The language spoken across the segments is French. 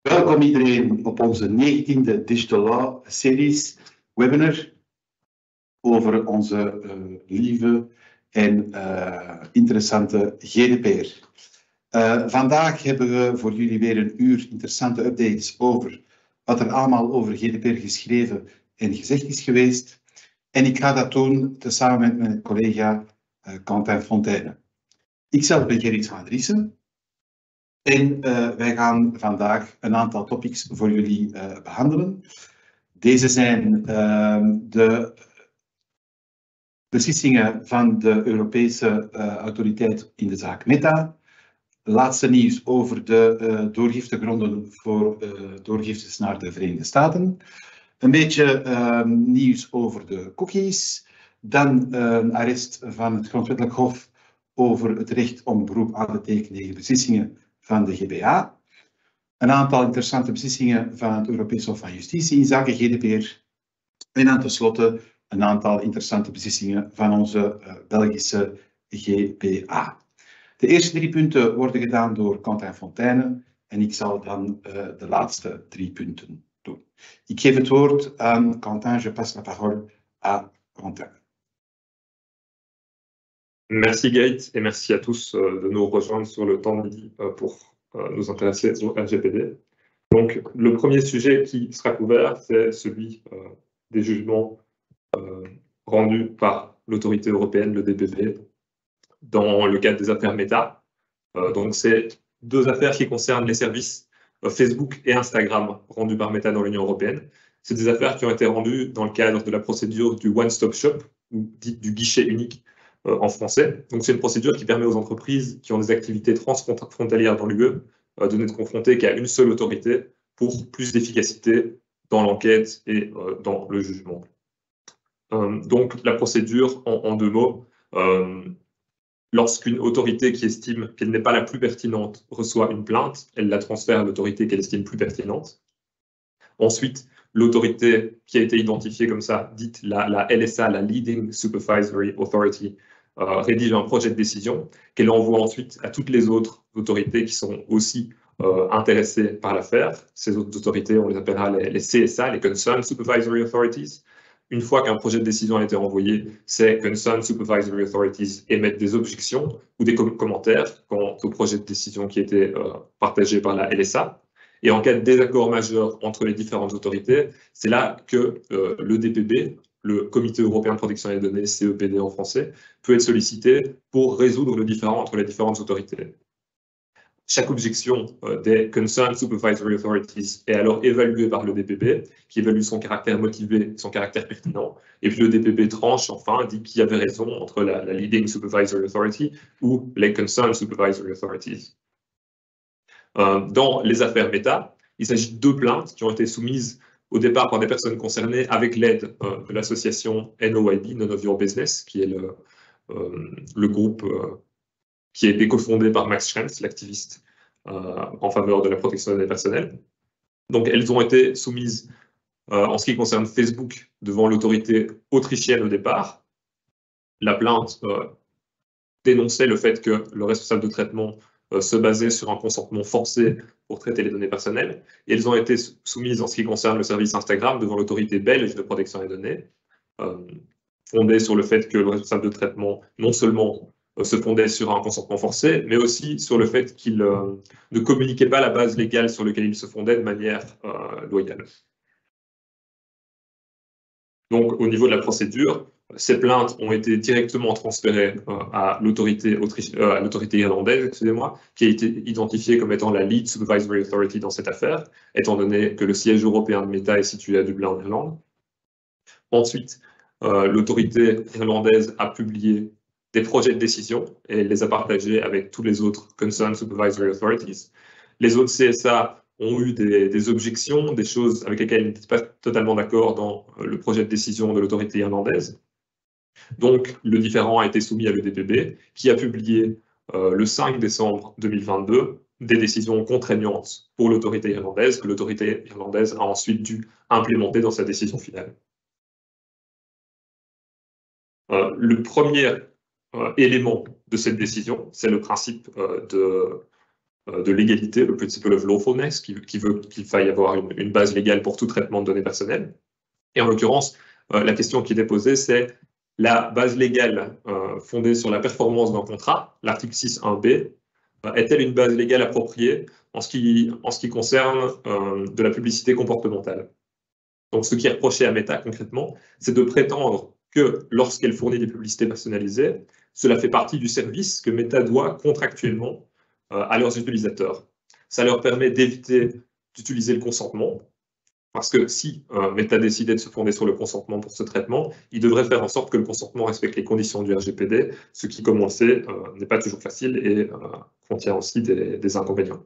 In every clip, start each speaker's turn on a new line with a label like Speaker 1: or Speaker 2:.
Speaker 1: Welkom iedereen op onze 19e Digital Law Series webinar over onze lieve en interessante GDPR. Vandaag hebben we voor jullie weer een uur interessante updates over wat er allemaal over GDPR geschreven en gezegd is geweest. En ik ga dat doen tezamen met mijn collega Quentin Fontaine. Ikzelf ben Gerrit van Driessen. En wij gaan vandaag een aantal topics voor jullie behandelen. Deze zijn de beslissingen van de Europese autoriteit in de zaak Meta. Laatste nieuws over de doorgiftegronden voor doorgiftes naar de Verenigde Staten. Een beetje nieuws over de cookies. Dan een arrest van het Grondwettelijk Hof over het recht om beroep aan te tekenen tegen beslissingen van de GBA. Een aantal interessante beslissingen van het Europees Hof van Justitie in zaken GDPR. En dan tenslotte een aantal interessante beslissingen van onze Belgische GBA. De eerste 3 punten worden gedaan door Quentin Fontaine en ik zal dan de laatste 3 punten doen. Ik geef het woord aan Quentin. Je passe la parole à Quentin.
Speaker 2: Merci Gate et merci à tous de nous rejoindre sur le temps de midi pour nous intéresser au RGPD. Donc le premier sujet qui sera couvert, c'est celui des jugements rendus par l'autorité européenne, le DPP, dans le cadre des affaires Meta. Donc c'est 2 affaires qui concernent les services Facebook et Instagram rendus par Meta dans l'Union européenne. C'est des affaires qui ont été rendues dans le cadre de la procédure du one-stop shop, ou dite du guichet unique en français. Donc c'est une procédure qui permet aux entreprises qui ont des activités transfrontalières dans l'UE de n'être confrontées qu'à une seule autorité pour plus d'efficacité dans l'enquête et dans le jugement. Donc la procédure, en 2 mots, lorsqu'une autorité qui estime qu'elle n'est pas la plus pertinente reçoit une plainte, elle la transfère à l'autorité qu'elle estime plus pertinente. Ensuite, l'autorité qui a été identifiée comme ça, dite la LSA, la Leading Supervisory Authority, rédige un projet de décision qu'elle envoie ensuite à toutes les autres autorités qui sont aussi intéressées par l'affaire. Ces autres autorités, on les appellera les CSA, les Concerned Supervisory Authorities. Une fois qu'un projet de décision a été renvoyé, ces Concerned Supervisory Authorities émettent des objections ou des commentaires quant au projet de décision qui a été partagé par la LSA. Et en cas de désaccord majeur entre les différentes autorités, c'est là que le DPB, le Comité européen de protection des données, CEPD en français, peut être sollicité pour résoudre le différend entre les différentes autorités. Chaque objection des Concerned Supervisory Authorities est alors évaluée par le DPB, qui évalue son caractère motivé, son caractère pertinent, et puis le DPB tranche, enfin, dit qu'il y avait raison entre la Leading Supervisory Authority ou les Concerned Supervisory Authorities. Dans les affaires Meta, il s'agit de 2 plaintes qui ont été soumises au départ par des personnes concernées avec l'aide de l'association NOIB, None of Your Business, qui est le groupe qui a été cofondé par Max Schrems, l'activiste en faveur de la protection des données personnelles. Donc elles ont été soumises en ce qui concerne Facebook devant l'autorité autrichienne au départ. La plainte dénonçait le fait que le responsable de traitement se basait sur un consentement forcé pour traiter les données personnelles. Et elles ont été soumises en ce qui concerne le service Instagram devant l'autorité belge de protection des données, fondée sur le fait que le responsable de traitement non seulement se fondait sur un consentement forcé, mais aussi sur le fait qu'il ne communiquait pas la base légale sur laquelle il se fondait de manière loyale. Donc au niveau de la procédure, ces plaintes ont été directement transférées à l'autorité irlandaise, excusez-moi, qui a été identifiée comme étant la Lead Supervisory Authority dans cette affaire, étant donné que le siège européen de Meta est situé à Dublin, en Irlande. Ensuite, l'autorité irlandaise a publié des projets de décision et elle les a partagés avec tous les autres Concerned Supervisory Authorities. Les autres CSA ont eu des objections, des choses avec lesquelles ils n'étaient pas totalement d'accord dans le projet de décision de l'autorité irlandaise. Donc, le différend a été soumis à l'EDPB, qui a publié le 5 décembre 2022 des décisions contraignantes pour l'autorité irlandaise, que l'autorité irlandaise a ensuite dû implémenter dans sa décision finale. Le premier élément de cette décision, c'est le principe de de l'égalité, le principle of lawfulness, qui veut qu'il faille avoir une base légale pour tout traitement de données personnelles. Et en l'occurrence, la question qui est posée, c'est la base légale fondée sur la performance d'un contrat, l'article 6.1b, est-elle une base légale appropriée en ce qui concerne de la publicité comportementale? Donc, ce qui est reproché à Meta concrètement, c'est de prétendre que lorsqu'elle fournit des publicités personnalisées, cela fait partie du service que Meta doit contractuellement à leurs utilisateurs. Ça leur permet d'éviter d'utiliser le consentement, parce que si Meta décidait de se fonder sur le consentement pour ce traitement, il devrait faire en sorte que le consentement respecte les conditions du RGPD, ce qui, comme on le sait, n'est pas toujours facile et contient aussi des inconvénients.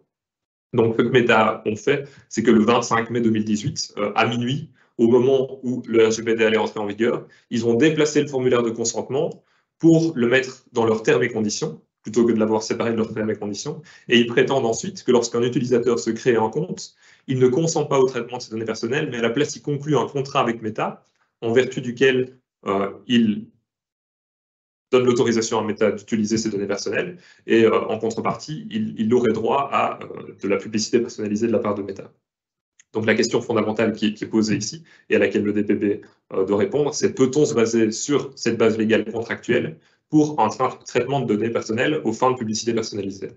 Speaker 2: Donc, ce que Meta ont fait, c'est que le 25 mai 2018, à minuit, au moment où le RGPD allait entrer en vigueur, ils ont déplacé le formulaire de consentement pour le mettre dans leurs termes et conditions, plutôt que de l'avoir séparé de leurs termes et conditions. Et ils prétendent ensuite que lorsqu'un utilisateur se crée un compte, il ne consent pas au traitement de ses données personnelles, mais à la place, il conclut un contrat avec Meta, en vertu duquel il donne l'autorisation à Meta d'utiliser ses données personnelles, et en contrepartie, il aurait droit à de la publicité personnalisée de la part de Meta. Donc la question fondamentale qui est posée ici, et à laquelle le DPB doit répondre, c'est peut-on se baser sur cette base légale contractuelle pour un traitement de données personnelles aux fins de publicité personnalisée?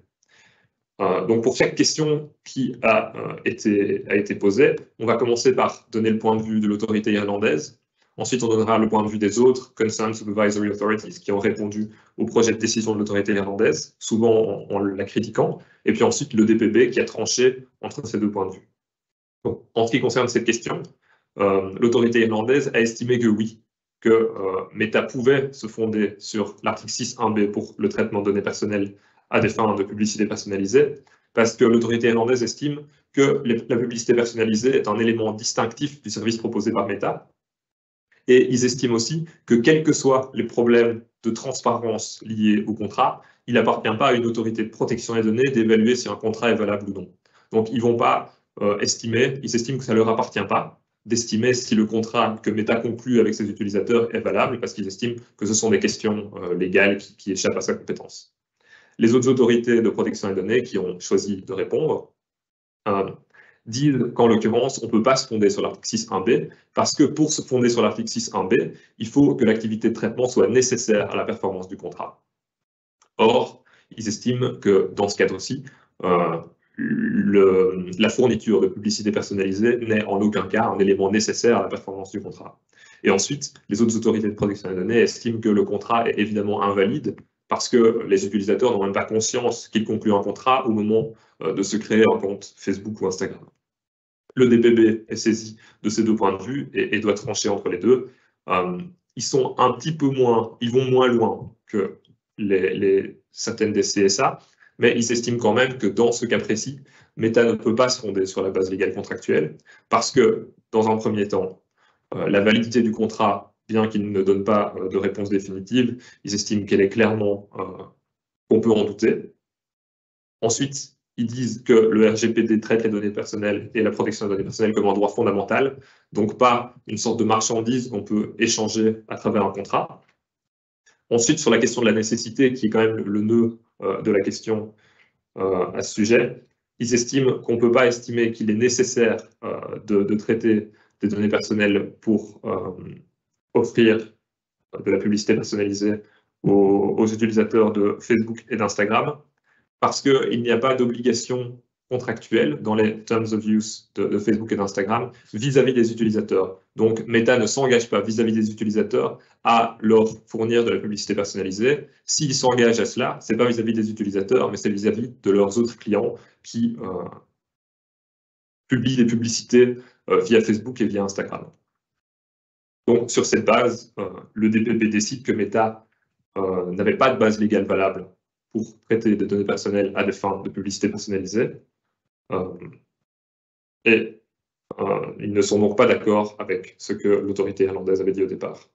Speaker 2: Donc pour chaque question qui a été posée, on va commencer par donner le point de vue de l'autorité irlandaise. Ensuite, on donnera le point de vue des autres Concerned Supervisory Authorities qui ont répondu au projet de décision de l'autorité irlandaise, souvent en la critiquant. Et puis ensuite, le DPB qui a tranché entre ces deux points de vue. Donc, en ce qui concerne cette question, l'autorité irlandaise a estimé que oui, que Meta pouvait se fonder sur l'article 6.1b pour le traitement de données personnelles à des fins de publicité personnalisée, parce que l'autorité irlandaise estime que la publicité personnalisée est un élément distinctif du service proposé par Meta. Et ils estiment aussi que quels que soient les problèmes de transparence liés au contrat, il n'appartient pas à une autorité de protection des données d'évaluer si un contrat est valable ou non. Donc, ils ne vont pas ils estiment que ça ne leur appartient pas d'estimer si le contrat que Meta conclut avec ses utilisateurs est valable, parce qu'ils estiment que ce sont des questions légales qui échappent à sa compétence. Les autres autorités de protection des données qui ont choisi de répondre disent qu'en l'occurrence, on ne peut pas se fonder sur l'article 6.1b, parce que pour se fonder sur l'article 6.1b, il faut que l'activité de traitement soit nécessaire à la performance du contrat. Or, ils estiment que dans ce cadre-ci, la fourniture de publicité personnalisée n'est en aucun cas un élément nécessaire à la performance du contrat. Et ensuite, les autres autorités de protection des données estiment que le contrat est évidemment invalide parce que les utilisateurs n'ont même pas conscience qu'ils concluent un contrat au moment de se créer un compte Facebook ou Instagram. Le DPB est saisi de ces deux points de vue et doit trancher entre les deux. Ils sont un petit peu moins, ils vont moins loin que certaines des CSA, mais ils estiment quand même que dans ce cas précis, Meta ne peut pas se fonder sur la base légale contractuelle, parce que, dans un premier temps, la validité du contrat, bien qu'il ne donne pas de réponse définitive, ils estiment qu'elle est clairement, qu'on peut en douter. Ensuite, ils disent que le RGPD traite les données personnelles et la protection des données personnelles comme un droit fondamental, donc pas une sorte de marchandise qu'on peut échanger à travers un contrat. Ensuite, sur la question de la nécessité, qui est quand même le nœud de la question à ce sujet, ils estiment qu'on ne peut pas estimer qu'il est nécessaire de traiter des données personnelles pour offrir de la publicité personnalisée aux utilisateurs de Facebook et d'Instagram, parce qu'il n'y a pas d'obligation contractuelle dans les terms of use de Facebook et d'Instagram vis-à-vis des utilisateurs. Donc, Meta ne s'engage pas vis-à-vis des utilisateurs à leur fournir de la publicité personnalisée. S'ils s'engagent à cela, ce n'est pas vis-à-vis des utilisateurs, mais c'est vis-à-vis de leurs autres clients qui publient des publicités via Facebook et via Instagram. Donc, sur cette base, le DPP décide que Meta n'avait pas de base légale valable pour traiter des données personnelles à des fins de publicité personnalisée. Ils ne sont donc pas d'accord avec ce que l'autorité irlandaise avait dit au départ.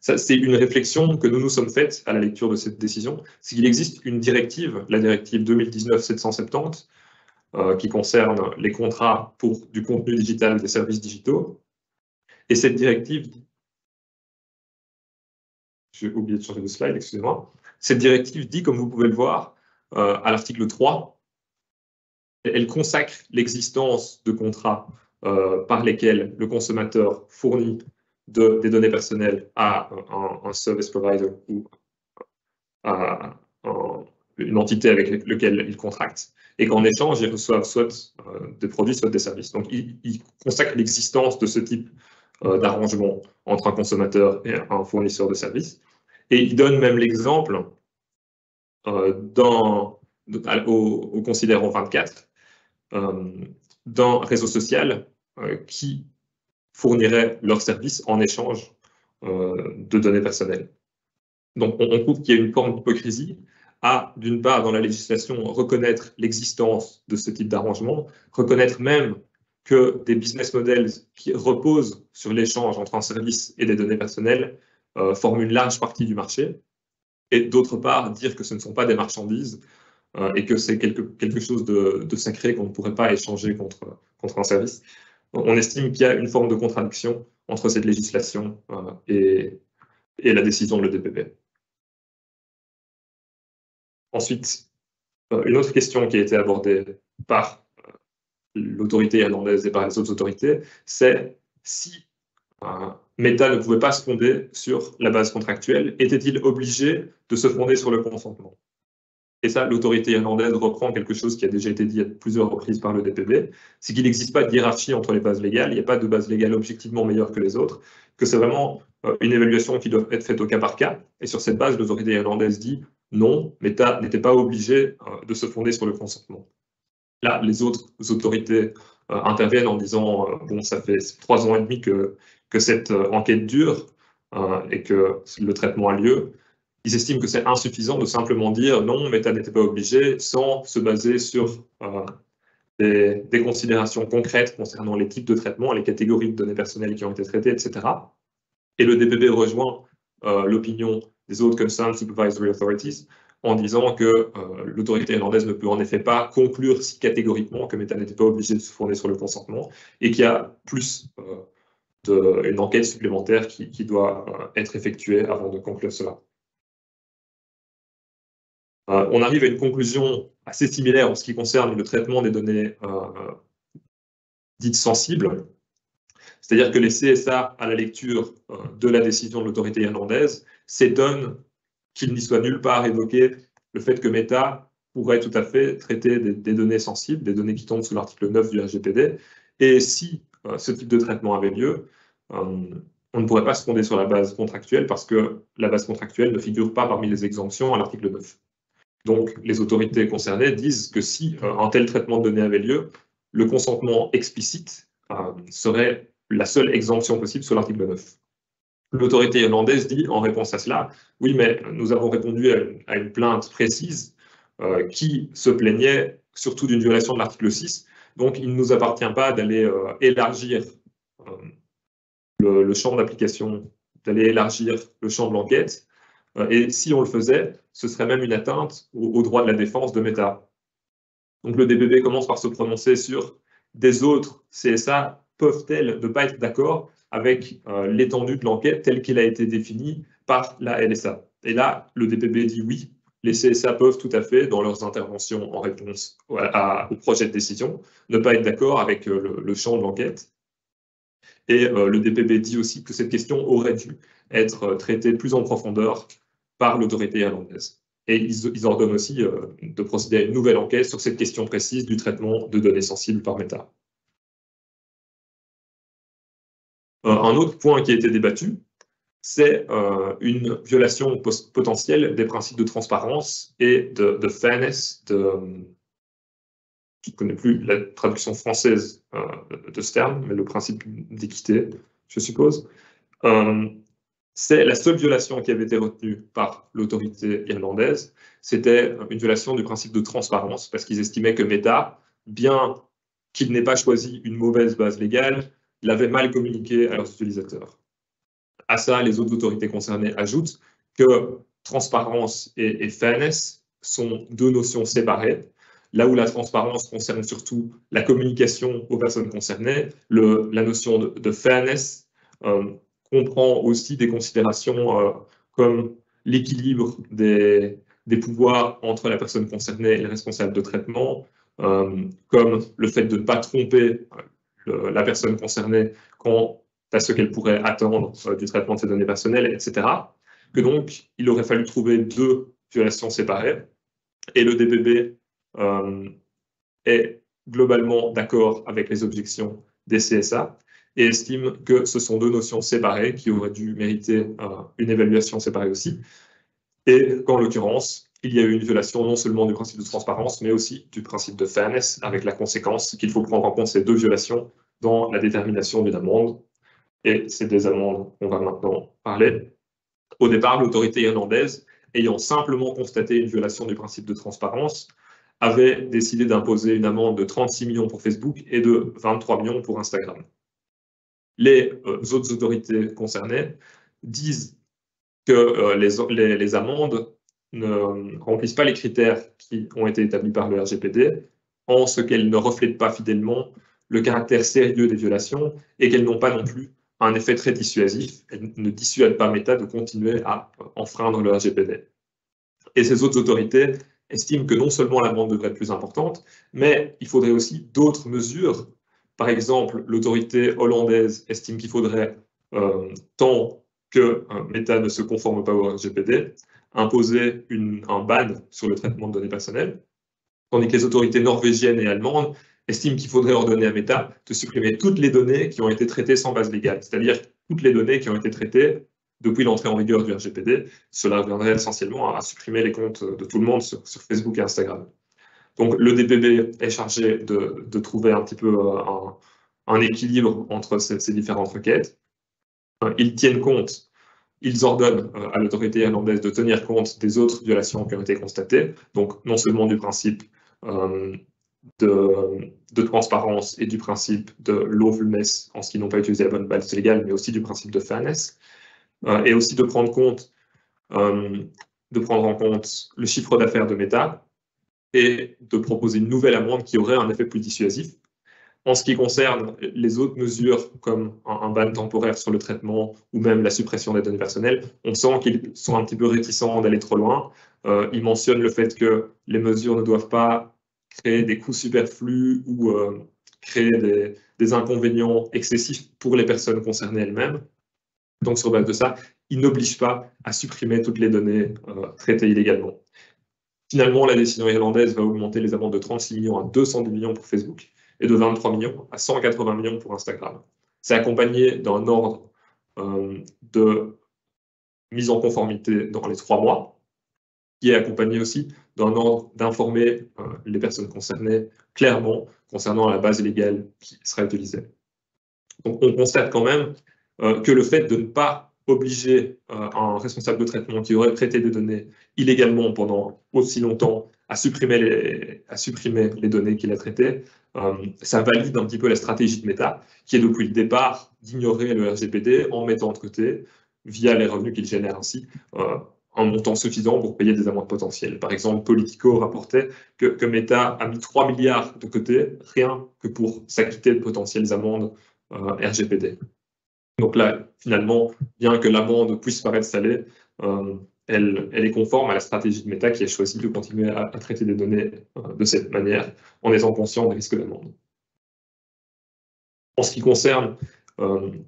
Speaker 2: C'est une réflexion que nous nous sommes faites à la lecture de cette décision, c'est qu'il existe une directive, la directive 2019-770, qui concerne les contrats pour du contenu digital des services digitaux. Et cette directive, j'ai oublié de changer de slide, excusez-moi. Cette directive dit, comme vous pouvez le voir, à l'article 3, elle consacre l'existence de contrats par lesquels le consommateur fournit des données personnelles à un service provider ou à une entité avec laquelle il contracte, et qu'en échange, ils reçoivent soit des produits, soit des services. Donc, il consacre l'existence de ce type d'arrangement entre un consommateur et un fournisseur de services. Et il donne même l'exemple au considérant 24 d'un réseau social qui fournirait leurs services en échange de données personnelles. Donc, on trouve qu'il y a une forme d'hypocrisie à, d'une part, dans la législation, reconnaître l'existence de ce type d'arrangement, reconnaître même que des business models qui reposent sur l'échange entre un service et des données personnelles forment une large partie du marché, et d'autre part, dire que ce ne sont pas des marchandises et que c'est quelque chose de sacré qu'on ne pourrait pas échanger contre un service. On estime qu'il y a une forme de contradiction entre cette législation et la décision de l'EDPB. Ensuite, une autre question qui a été abordée par l'autorité irlandaise et par les autres autorités, c'est si Meta ne pouvait pas se fonder sur la base contractuelle, était-il obligé de se fonder sur le consentement? Et ça, l'autorité irlandaise reprend quelque chose qui a déjà été dit à plusieurs reprises par le DPB, c'est qu'il n'existe pas de hiérarchie entre les bases légales, il n'y a pas de base légale objectivement meilleure que les autres, que c'est vraiment une évaluation qui doit être faite au cas par cas. Et sur cette base, l'autorité irlandaise dit non, Meta n'était pas obligé de se fonder sur le consentement. Là, les autres autorités interviennent en disant bon, ça fait 3 ans et demi que cette enquête dure et que le traitement a lieu. Ils estiment que c'est insuffisant de simplement dire non, Meta n'était pas obligé, sans se baser sur des considérations concrètes concernant les types de traitements, les catégories de données personnelles qui ont été traitées, etc. Et le DPB rejoint l'opinion des autres Concerned Supervisory Authorities en disant que l'autorité irlandaise ne peut en effet pas conclure si catégoriquement que Meta n'était pas obligé de se fonder sur le consentement et qu'il y a plus une enquête supplémentaire qui doit être effectuée avant de conclure cela. On arrive à une conclusion assez similaire en ce qui concerne le traitement des données dites sensibles. C'est-à-dire que les CSA, à la lecture de la décision de l'autorité irlandaise, s'étonnent qu'il n'y soit nulle part évoqué le fait que Meta pourrait tout à fait traiter des données sensibles, des données qui tombent sous l'article 9 du RGPD. Et si ce type de traitement avait lieu, on ne pourrait pas se fonder sur la base contractuelle parce que la base contractuelle ne figure pas parmi les exemptions à l'article 9. Donc, les autorités concernées disent que si un tel traitement de données avait lieu, le consentement explicite serait la seule exemption possible sur l'article 9. L'autorité irlandaise dit en réponse à cela, oui, mais nous avons répondu à une plainte précise qui se plaignait surtout d'une violation de l'article 6, donc il ne nous appartient pas d'aller élargir le champ d'application, d'aller élargir le champ de l'enquête. Et si on le faisait, ce serait même une atteinte au droit de la défense de Meta. Donc le DPB commence par se prononcer sur des autres CSA peuvent-elles ne pas être d'accord avec l'étendue de l'enquête telle qu'elle a été définie par la LSA. Et là, le DPB dit oui, les CSA peuvent tout à fait, dans leurs interventions en réponse au projet de décision, ne pas être d'accord avec le champ de l'enquête. Et le DPB dit aussi que cette question aurait dû être traitée plus en profondeur par l'autorité irlandaise. Et ils ordonnent aussi de procéder à une nouvelle enquête sur cette question précise du traitement de données sensibles par Meta. Un autre point qui a été débattu, c'est une violation potentielle des principes de transparence et de fairness, je ne connais plus la traduction française de ce terme, mais le principe d'équité, je suppose. C'est la seule violation qui avait été retenue par l'autorité irlandaise, c'était une violation du principe de transparence, parce qu'ils estimaient que Meta, bien qu'il n'ait pas choisi une mauvaise base légale, l'avait mal communiqué à leurs utilisateurs. À ça, les autres autorités concernées ajoutent que transparence et fairness sont deux notions séparées. Là où la transparence concerne surtout la communication aux personnes concernées, la notion de fairness comprend aussi des considérations comme l'équilibre des pouvoirs entre la personne concernée et le responsable de traitement, comme le fait de ne pas tromper la personne concernée quant à ce qu'elle pourrait attendre du traitement de ses données personnelles, etc. Que donc, il aurait fallu trouver 2 violations séparées, et le DPB est globalement d'accord avec les objections des CSA et estime que ce sont 2 notions séparées qui auraient dû mériter une évaluation séparée aussi, et qu'en l'occurrence, il y a eu une violation non seulement du principe de transparence, mais aussi du principe de fairness, avec la conséquence qu'il faut prendre en compte ces 2 violations dans la détermination d'une amende. Et c'est des amendes qu'on va maintenant parler. Au départ, l'autorité irlandaise, ayant simplement constaté une violation du principe de transparence, avait décidé d'imposer une amende de 36 millions pour Facebook et de 23 millions pour Instagram. Les autres autorités concernées disent que les amendes ne remplissent pas les critères qui ont été établis par le RGPD, en ce qu'elles ne reflètent pas fidèlement le caractère sérieux des violations et qu'elles n'ont pas non plus un effet très dissuasif. Elles ne dissuadent pas Meta de continuer à enfreindre le RGPD. Et ces autres autorités estiment que non seulement l'amende devrait être plus importante, mais il faudrait aussi d'autres mesures. Par exemple, l'autorité hollandaise estime qu'il faudrait, tant que Meta ne se conforme pas au RGPD, imposer un ban sur le traitement de données personnelles, tandis que les autorités norvégiennes et allemandes estiment qu'il faudrait ordonner à Meta de supprimer toutes les données qui ont été traitées sans base légale, c'est-à-dire toutes les données qui ont été traitées depuis l'entrée en vigueur du RGPD. Cela reviendrait essentiellement à supprimer les comptes de tout le monde sur Facebook et Instagram. Donc le DPB est chargé de trouver un petit peu un équilibre entre ces différentes requêtes. Ils tiennent compte, ils ordonnent à l'autorité irlandaise de tenir compte des autres violations qui ont été constatées, donc non seulement du principe de transparence et du principe de lawfulness en ce qu'ils n'ont pas utilisé la bonne base légale, mais aussi du principe de fairness, et aussi de prendre en compte le chiffre d'affaires de Meta et de proposer une nouvelle amende qui aurait un effet plus dissuasif. En ce qui concerne les autres mesures, comme un ban temporaire sur le traitement ou même la suppression des données personnelles, on sent qu'ils sont un petit peu réticents d'aller trop loin. Ils mentionnent le fait que les mesures ne doivent pas créer des coûts superflus ou créer des inconvénients excessifs pour les personnes concernées elles-mêmes. Donc, sur base de ça, ils n'obligent pas à supprimer toutes les données traitées illégalement. Finalement, la décision irlandaise va augmenter les amendes de 36 millions à 210 millions pour Facebook et de 23 millions à 180 millions pour Instagram. C'est accompagné d'un ordre de mise en conformité dans les 3 mois, qui est accompagné aussi d'un ordre d'informer les personnes concernées clairement concernant la base légale qui sera utilisée. Donc on constate quand même que le fait de ne pas obliger un responsable de traitement qui aurait traité des données illégalement pendant aussi longtemps à supprimer les données qu'il a traitées, ça valide un petit peu la stratégie de Meta, qui est depuis le départ d'ignorer le RGPD en mettant de côté, via les revenus qu'il génère ainsi, un montant suffisant pour payer des amendes potentielles. Par exemple, Politico rapportait que Meta a mis 3 milliards de côté, rien que pour s'acquitter de potentielles amendes RGPD. Donc là, finalement, bien que l'amende puisse paraître salée, elle est conforme à la stratégie de Meta qui a choisi de continuer à traiter des données de cette manière, en étant conscient des risques d'amende. En ce qui concerne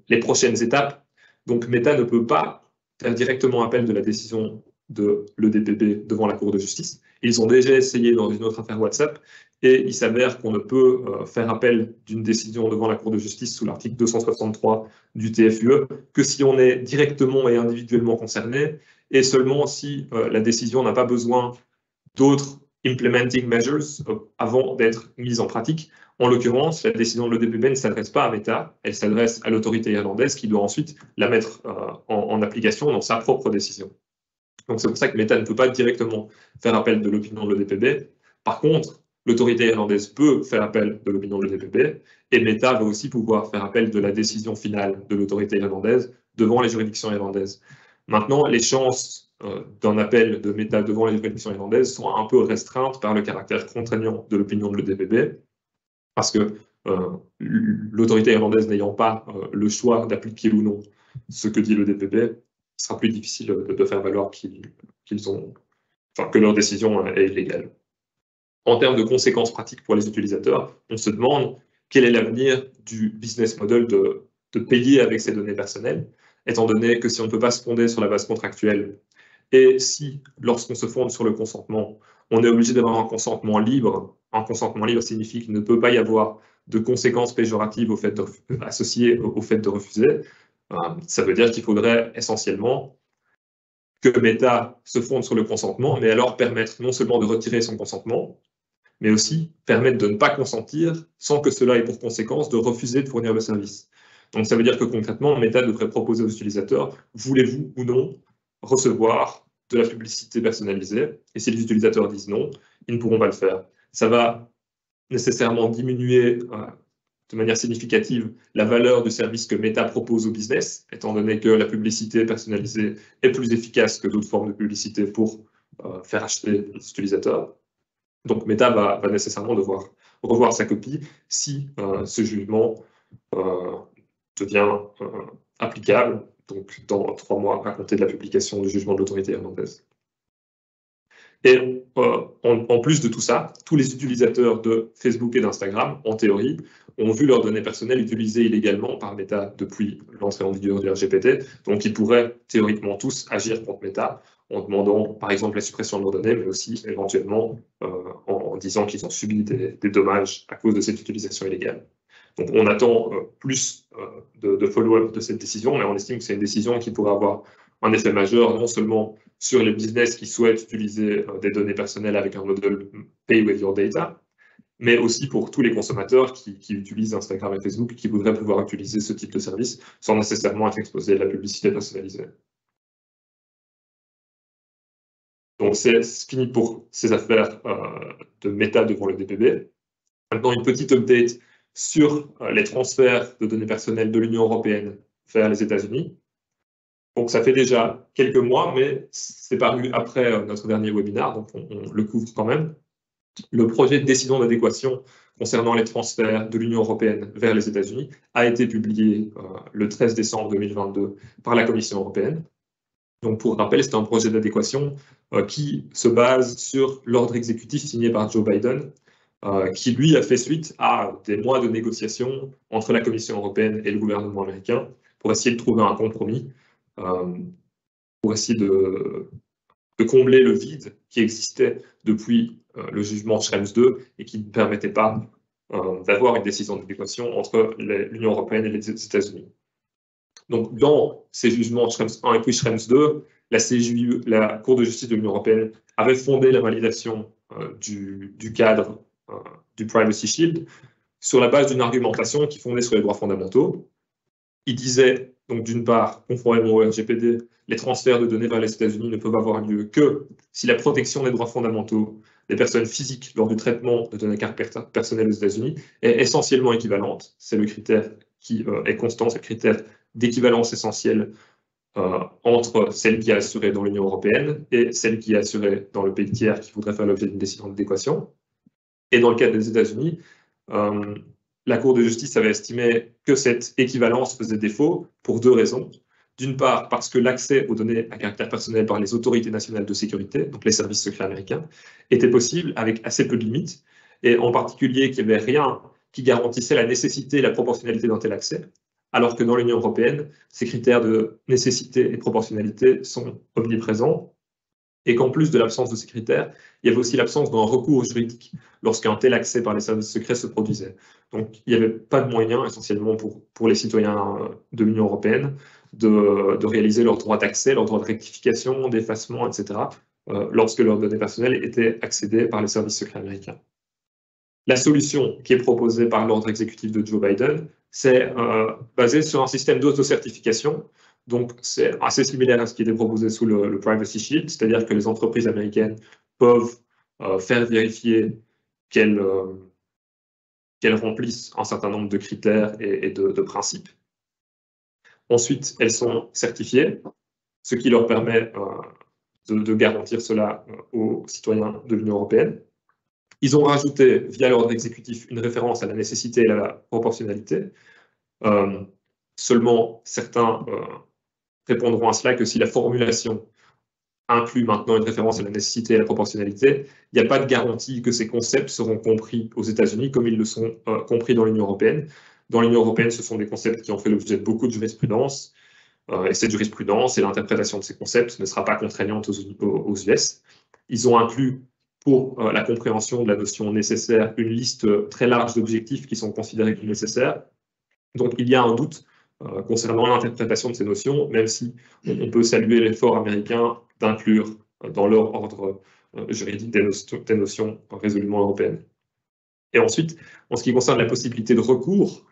Speaker 2: les prochaines étapes, donc Meta ne peut pas faire directement appel de la décision de l'EDPB devant la Cour de justice. Ils ont déjà essayé dans une autre affaire WhatsApp, et il s'avère qu'on ne peut faire appel d'une décision devant la Cour de justice sous l'article 263 du TFUE que si on est directement et individuellement concerné, et seulement si la décision n'a pas besoin d'autres implementing measures avant d'être mise en pratique. En l'occurrence, la décision de l'EDPB ne s'adresse pas à Meta, elle s'adresse à l'autorité irlandaise qui doit ensuite la mettre en application dans sa propre décision. Donc c'est pour ça que Meta ne peut pas directement faire appel de l'opinion de l'EDPB. Par contre, l'autorité irlandaise peut faire appel de l'opinion de l'EDPB, et Meta va aussi pouvoir faire appel de la décision finale de l'autorité irlandaise devant les juridictions irlandaises. Maintenant, les chances d'un appel de Meta devant les juridictions irlandaises sont un peu restreintes par le caractère contraignant de l'opinion de l'EDPB, parce que l'autorité irlandaise n'ayant pas le choix d'appliquer ou non ce que dit l'EDPB, il sera plus difficile de faire valoir que leur décision est illégale. En termes de conséquences pratiques pour les utilisateurs, on se demande quel est l'avenir du business model de payer avec ces données personnelles, étant donné que si on ne peut pas se fonder sur la base contractuelle, et si, lorsqu'on se fonde sur le consentement, on est obligé d'avoir un consentement libre signifie qu'il ne peut pas y avoir de conséquences péjoratives associées au fait de refuser, ça veut dire qu'il faudrait essentiellement que Meta se fonde sur le consentement, mais alors permettre non seulement de retirer son consentement, mais aussi permettre de ne pas consentir sans que cela ait pour conséquence de refuser de fournir le service. Donc ça veut dire que concrètement, Meta devrait proposer aux utilisateurs, voulez-vous ou non recevoir de la publicité personnalisée, et si les utilisateurs disent non, ils ne pourront pas le faire. Ça va nécessairement diminuer de manière significative la valeur du service que Meta propose au business, étant donné que la publicité personnalisée est plus efficace que d'autres formes de publicité pour faire acheter les utilisateurs. Donc Meta va nécessairement devoir revoir sa copie si ce jugement devient applicable, donc dans 3 mois à compter de la publication du jugement de l'autorité irlandaise. Et en plus de tout ça, tous les utilisateurs de Facebook et d'Instagram, en théorie, ont vu leurs données personnelles utilisées illégalement par Meta depuis l'entrée en vigueur du RGPD. Donc ils pourraient théoriquement tous agir contre Meta en demandant par exemple la suppression de leurs données, mais aussi éventuellement en disant qu'ils ont subi des dommages à cause de cette utilisation illégale. Donc on attend plus de follow-up de cette décision, mais on estime que c'est une décision qui pourrait avoir un effet majeur, non seulement sur les business qui souhaitent utiliser des données personnelles avec un modèle Pay with your data, mais aussi pour tous les consommateurs qui utilisent Instagram et Facebook et qui voudraient pouvoir utiliser ce type de service sans nécessairement être exposés à la publicité personnalisée. Donc c'est fini pour ces affaires de Meta devant le DPB. Maintenant, une petite update sur les transferts de données personnelles de l'Union européenne vers les États-Unis. Donc ça fait déjà quelques mois, mais c'est paru après notre dernier webinaire, donc on le couvre quand même. Le projet de décision d'adéquation concernant les transferts de l'Union européenne vers les États-Unis a été publié le 13 décembre 2022 par la Commission européenne. Donc pour rappel, c'est un projet d'adéquation qui se base sur l'ordre exécutif signé par Joe Biden, qui lui a fait suite à des mois de négociations entre la Commission européenne et le gouvernement américain pour essayer de trouver un compromis, pour essayer de combler le vide qui existait depuis le jugement Schrems II et qui ne permettait pas d'avoir une décision d'adéquation entre l'Union européenne et les États-Unis. Donc, dans ces jugements Schrems I et puis Schrems II, la CJUE, la Cour de justice de l'Union européenne, avait fondé la validation du cadre du Privacy Shield sur la base d'une argumentation qui fondait sur les droits fondamentaux. Il disait, donc d'une part, conformément au RGPD, les transferts de données vers les États-Unis ne peuvent avoir lieu que si la protection des droits fondamentaux des personnes physiques lors du traitement de données personnelles aux États-Unis est essentiellement équivalente. C'est le critère qui est constant, c'est le critère d'équivalence essentielle entre celle qui est assurée dans l'Union européenne et celle qui est assurée dans le pays tiers qui voudrait faire l'objet d'une décision d'adéquation. Et dans le cas des États-Unis, la Cour de justice avait estimé que cette équivalence faisait défaut pour 2 raisons. D'une part, parce que l'accès aux données à caractère personnel par les autorités nationales de sécurité, donc les services secrets américains, était possible avec assez peu de limites, et en particulier qu'il n'y avait rien qui garantissait la nécessité et la proportionnalité d'un tel accès, alors que dans l'Union européenne, ces critères de nécessité et proportionnalité sont omniprésents, et qu'en plus de l'absence de ces critères, il y avait aussi l'absence d'un recours juridique lorsqu'un tel accès par les services secrets se produisait. Donc il n'y avait pas de moyens, essentiellement pour les citoyens de l'Union européenne, de réaliser leur droit d'accès, leur droit de rectification, d'effacement, etc., lorsque leurs données personnelles étaient accédées par les services secrets américains. La solution qui est proposée par l'ordre exécutif de Joe Biden, c'est basé sur un système d'autocertification. Donc, c'est assez similaire à ce qui était proposé sous le Privacy Shield, c'est-à-dire que les entreprises américaines peuvent faire vérifier qu'elles remplissent un certain nombre de critères et de principes. Ensuite, elles sont certifiées, ce qui leur permet de garantir cela aux citoyens de l'Union européenne. Ils ont rajouté, via l'ordre exécutif, une référence à la nécessité et à la proportionnalité. Seulement, certains répondront à cela que si la formulation inclut maintenant une référence à la nécessité et à la proportionnalité, il n'y a pas de garantie que ces concepts seront compris aux États-Unis comme ils le sont compris dans l'Union européenne. Dans l'Union européenne, ce sont des concepts qui ont fait l'objet de beaucoup de jurisprudence, et cette jurisprudence et l'interprétation de ces concepts ne sera pas contraignante aux US. Ils ont inclus, pour la compréhension de la notion nécessaire, une liste très large d'objectifs qui sont considérés comme nécessaires. Donc il y a un doute concernant l'interprétation de ces notions, même si on peut saluer l'effort américain d'inclure dans leur ordre juridique des notions résolument européennes. Et ensuite, en ce qui concerne la possibilité de recours,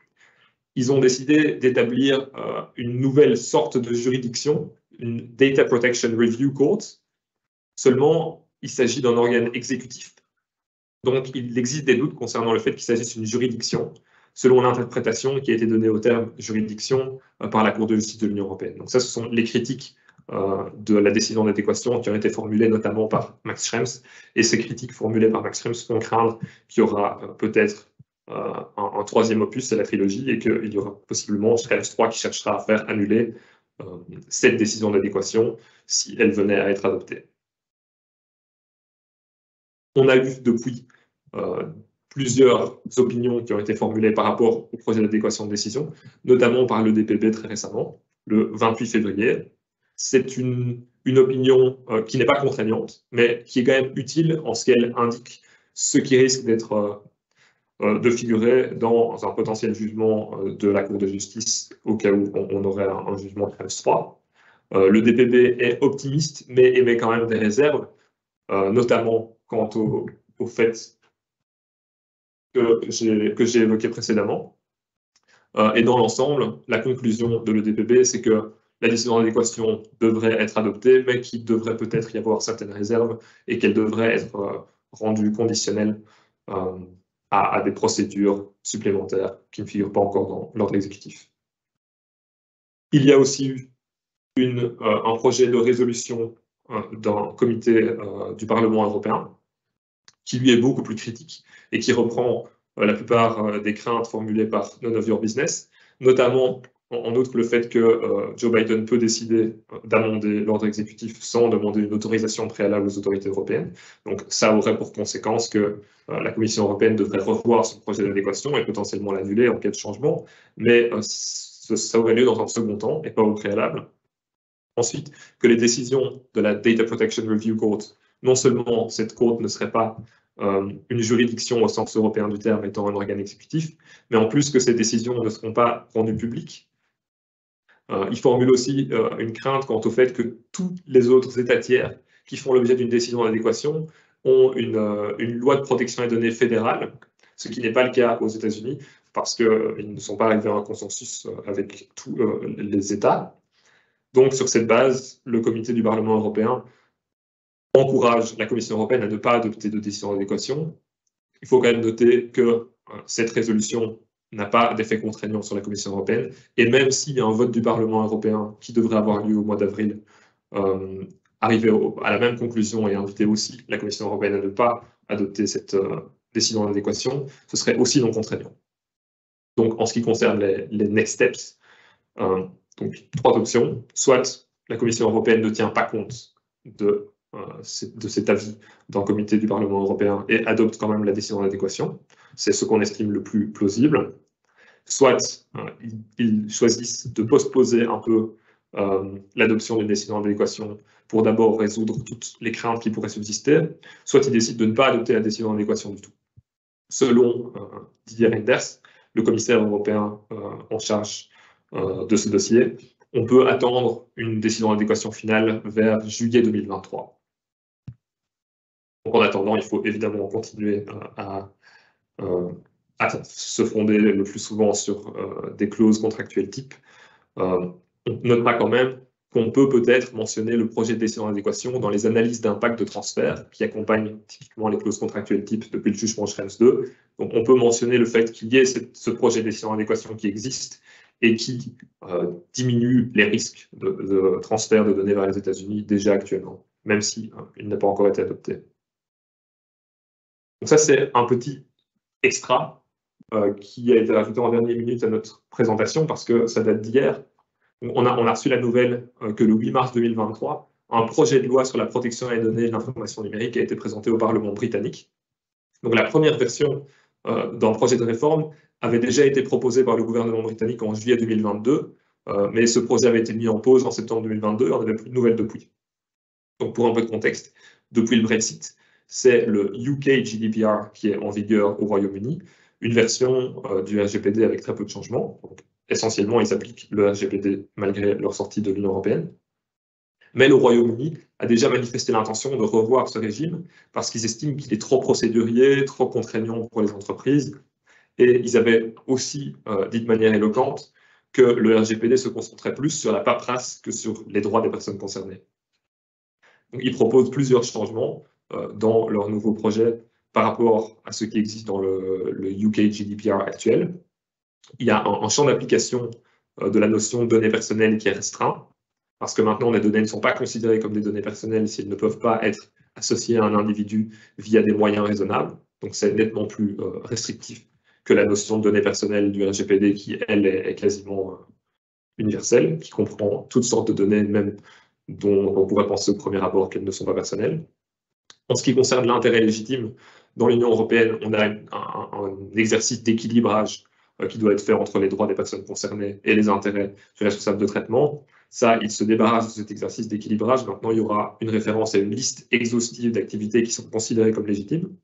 Speaker 2: ils ont décidé d'établir une nouvelle sorte de juridiction, une Data Protection Review Court. Seulement, il s'agit d'un organe exécutif. Donc, il existe des doutes concernant le fait qu'il s'agisse d'une juridiction, selon l'interprétation qui a été donnée au terme juridiction par la Cour de justice de l'Union européenne. Donc ça, ce sont les critiques de la décision d'adéquation qui ont été formulées notamment par Max Schrems. Et ces critiques formulées par Max Schrems font craindre qu'il y aura peut-être un troisième opus à la trilogie et qu'il y aura possiblement Schrems 3 qui cherchera à faire annuler cette décision d'adéquation si elle venait à être adoptée. On a eu depuis plusieurs opinions qui ont été formulées par rapport au projet d'adéquation de décision, notamment par le DPB très récemment, le 28 février. C'est une opinion qui n'est pas contraignante, mais qui est quand même utile en ce qu'elle indique ce qui risque d'être de figurer dans un potentiel jugement de la Cour de justice au cas où on aurait un jugement Schrems 3. Le DPB est optimiste, mais émet quand même des réserves, notamment quant au fait que j'ai évoqué précédemment. Et dans l'ensemble, la conclusion de l'EDPB, c'est que la décision d'adéquation devrait être adoptée, mais qu'il devrait peut-être y avoir certaines réserves et qu'elle devrait être rendue conditionnelle à des procédures supplémentaires qui ne figurent pas encore dans l'ordre exécutif. Il y a aussi eu un projet de résolution d'un comité du Parlement européen qui lui est beaucoup plus critique et qui reprend la plupart des craintes formulées par None of Your Business, notamment en outre le fait que Joe Biden peut décider d'amender l'ordre exécutif sans demander une autorisation préalable aux autorités européennes. Donc ça aurait pour conséquence que la Commission européenne devrait revoir son projet d'adéquation et potentiellement l'annuler en cas de changement, mais ça aurait lieu dans un second temps et pas au préalable. Ensuite, que les décisions de la Data Protection Review Court, non seulement cette cour ne serait pas une juridiction au sens européen du terme étant un organe exécutif, mais en plus que ces décisions ne seront pas rendues publiques. Il formule aussi une crainte quant au fait que tous les autres États tiers qui font l'objet d'une décision d'adéquation ont une loi de protection des données fédérale, ce qui n'est pas le cas aux États-Unis, parce qu'ils ne sont pas arrivés à un consensus avec tous les États. Donc, sur cette base, le comité du Parlement européen encourage la Commission européenne à ne pas adopter de décision d'adéquation. Il faut quand même noter que cette résolution n'a pas d'effet contraignant sur la Commission européenne, et même s'il y a un vote du Parlement européen qui devrait avoir lieu au mois d'avril, arriver à la même conclusion et inviter aussi la Commission européenne à ne pas adopter cette décision d'adéquation, ce serait aussi non contraignant. Donc, en ce qui concerne les next steps, donc 3 options. Soit la Commission européenne ne tient pas compte de cet avis d'un comité du Parlement européen et adopte quand même la décision d'adéquation. C'est ce qu'on estime le plus plausible. Soit ils choisissent de postposer un peu l'adoption d'une décision d'adéquation pour d'abord résoudre toutes les craintes qui pourraient subsister. Soit ils décident de ne pas adopter la décision d'adéquation du tout. Selon Didier Reynders, le commissaire européen en charge de ce dossier, on peut attendre une décision d'adéquation finale vers juillet 2023. Donc en attendant, il faut évidemment continuer à se fonder le plus souvent sur des clauses contractuelles type. On notera quand même qu'on peut peut-être mentionner le projet de décision d'adéquation dans les analyses d'impact de transfert qui accompagnent typiquement les clauses contractuelles type depuis le jugement Schrems 2. Donc on peut mentionner le fait qu'il y ait ce projet de décision d'adéquation qui existe et qui diminue les risques de transfert de données vers les États-Unis déjà actuellement, même si il n'a pas encore été adopté. Donc ça, c'est un petit extra qui a été rajouté en dernière minute à notre présentation parce que ça date d'hier. On a reçu la nouvelle que le 8 mars 2023, un projet de loi sur la protection des données et de l'information numérique a été présenté au Parlement britannique. Donc la première version d'un projet de réforme avait déjà été proposée par le gouvernement britannique en juillet 2022, mais ce projet avait été mis en pause en septembre 2022 et on n'avait plus de nouvelles depuis. Donc pour un peu de contexte, depuis le Brexit, c'est le UK GDPR qui est en vigueur au Royaume-Uni, une version du RGPD avec très peu de changements. Donc, essentiellement, ils appliquent le RGPD malgré leur sortie de l'Union européenne. Mais le Royaume-Uni a déjà manifesté l'intention de revoir ce régime parce qu'ils estiment qu'il est trop procédurier, trop contraignant pour les entreprises. Et ils avaient aussi dit de manière éloquente que le RGPD se concentrait plus sur la paperasse que sur les droits des personnes concernées. Donc, ils proposent plusieurs changements dans leur nouveau projet par rapport à ce qui existe dans le UK GDPR actuel. Il y a un champ d'application de la notion de données personnelles qui est restreint, parce que maintenant les données ne sont pas considérées comme des données personnelles s'ils ne peuvent pas être associés à un individu via des moyens raisonnables. Donc c'est nettement plus restrictif que la notion de données personnelles du RGPD qui, elle, est quasiment universelle, qui comprend toutes sortes de données, même dont on pourrait penser au premier abord qu'elles ne sont pas personnelles. En ce qui concerne l'intérêt légitime, dans l'Union européenne, on a un exercice d'équilibrage qui doit être fait entre les droits des personnes concernées et les intérêts du responsable de traitement. Ça, il se débarrasse de cet exercice d'équilibrage. Maintenant, il y aura une référence à une liste exhaustive d'activités qui sont considérées comme légitimes.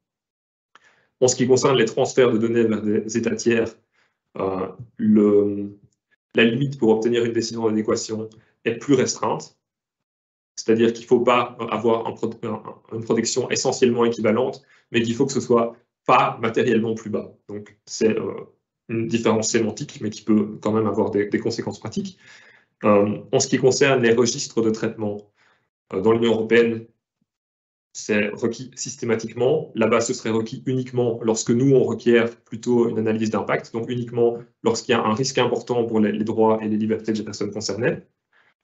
Speaker 2: En ce qui concerne les transferts de données vers des États tiers, la limite pour obtenir une décision d'adéquation est plus restreinte. C'est-à-dire qu'il ne faut pas avoir une protection essentiellement équivalente, mais qu'il faut que ce soit pas matériellement plus bas. Donc, c'est une différence sémantique, mais qui peut quand même avoir des conséquences pratiques. En ce qui concerne les registres de traitement, dans l'Union européenne, c'est requis systématiquement. Là-bas, ce serait requis uniquement lorsque nous, on requiert plutôt une analyse d'impact, donc uniquement lorsqu'il y a un risque important pour les droits et les libertés des personnes concernées.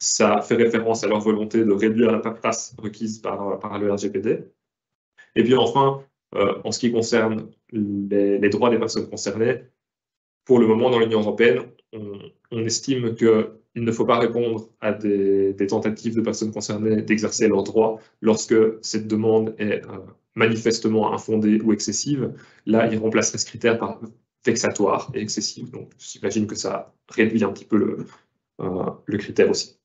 Speaker 2: Ça fait référence à leur volonté de réduire la paperasse requise par le RGPD. Et puis enfin, en ce qui concerne les droits des personnes concernées, pour le moment, dans l'Union européenne, on estime qu'il ne faut pas répondre à des tentatives de personnes concernées d'exercer leurs droits lorsque cette demande est manifestement infondée ou excessive. Là, ils remplaceraient ce critère par vexatoire et excessif. Donc, j'imagine que ça réduit un petit peu le critère aussi.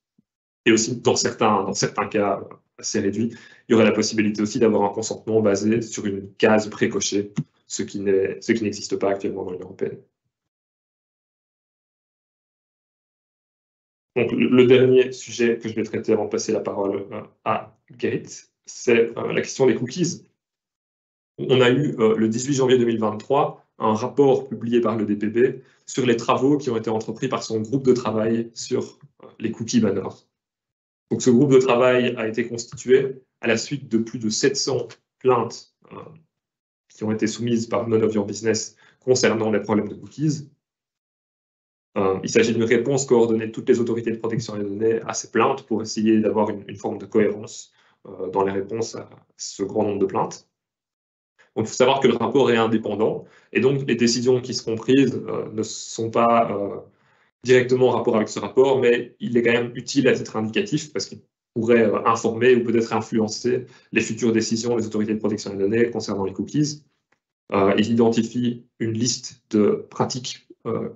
Speaker 2: Et aussi, dans certains cas assez réduits, il y aurait la possibilité aussi d'avoir un consentement basé sur une case précochée, ce qui n'existe pas actuellement dans l'Union européenne. Donc, le dernier sujet que je vais traiter avant de passer la parole à Gerrit, c'est la question des cookies. On a eu le 18 janvier 2023 un rapport publié par le DPB sur les travaux qui ont été entrepris par son groupe de travail sur les cookie banners. Donc, ce groupe de travail a été constitué à la suite de plus de 700 plaintes qui ont été soumises par None of Your Business concernant les problèmes de cookies. Il s'agit d'une réponse coordonnée de toutes les autorités de protection des données à ces plaintes pour essayer d'avoir une forme de cohérence dans les réponses à ce grand nombre de plaintes. Donc, il faut savoir que le rapport est indépendant et donc les décisions qui seront prises ne sont pas directement en rapport avec ce rapport, mais il est quand même utile à titre indicatif parce qu'il pourrait informer ou peut-être influencer les futures décisions des autorités de protection des données concernant les cookies. Il identifie une liste de pratiques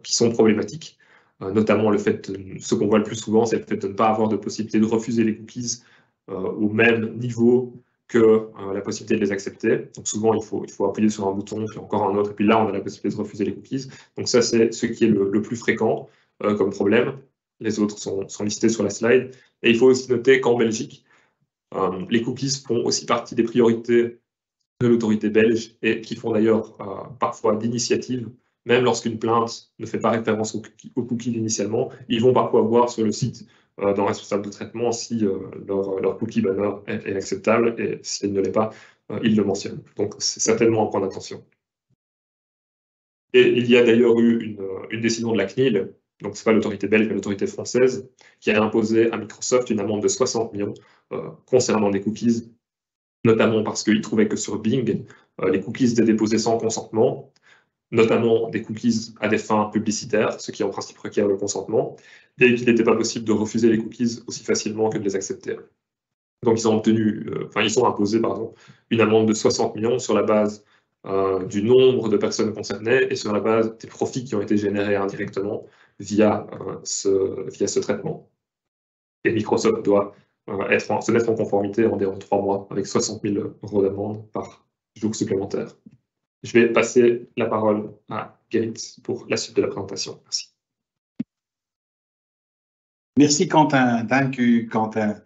Speaker 2: qui sont problématiques, notamment le fait, ce qu'on voit le plus souvent, c'est le fait de ne pas avoir de possibilité de refuser les cookies au même niveau que la possibilité de les accepter. Donc souvent, il faut appuyer sur un bouton, puis encore un autre, et puis là, on a la possibilité de refuser les cookies. Donc ça, c'est ce qui est le plus fréquent comme problème. Les autres sont listés sur la slide. Et il faut aussi noter qu'en Belgique, les cookies font aussi partie des priorités de l'autorité belge et qui font d'ailleurs parfois d'initiative, même lorsqu'une plainte ne fait pas référence aux cookies initialement, ils vont parfois voir sur le site d'un responsable de traitement si leur cookie banner est acceptable et s'il ne l'est pas, ils le mentionnent. Donc c'est certainement un point d'attention. Et il y a d'ailleurs eu une décision de la CNIL, donc ce n'est pas l'autorité belge mais l'autorité française, qui a imposé à Microsoft une amende de 60 millions concernant des cookies, notamment parce qu'ils trouvaient que sur Bing, les cookies étaient déposés sans consentement, notamment des cookies à des fins publicitaires, ce qui en principe requiert le consentement, et qu'il n'était pas possible de refuser les cookies aussi facilement que de les accepter. Donc ils ont obtenu, ils ont imposé, pardon, une amende de 60 millions sur la base du nombre de personnes concernées et sur la base des profits qui ont été générés indirectement via ce traitement. Et Microsoft doit se mettre en conformité en dehors de 3 mois avec 60 000 € d'amende par jour supplémentaire. Je vais passer la parole à Gerrit pour la suite de la présentation. Merci.
Speaker 1: Merci Quentin, dank u Quentin.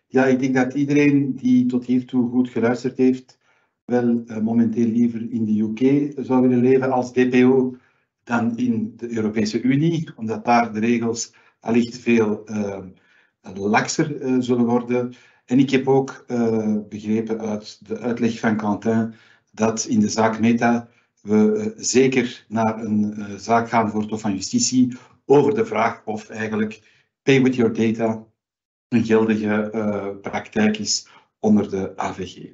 Speaker 1: Ja, ik denk dat iedereen die tot hiertoe goed geluisterd heeft, wel momenteel liever in de UK zou willen leven als DPO dan in de Europese Unie, omdat daar de regels allicht veel lakser zullen worden. En ik heb ook begrepen uit de uitleg van Quentin dat in de zaak Meta we zeker naar een zaak gaan voor het Hof van Justitie over de vraag of eigenlijk pay with your data een geldige praktijk is onder de AVG.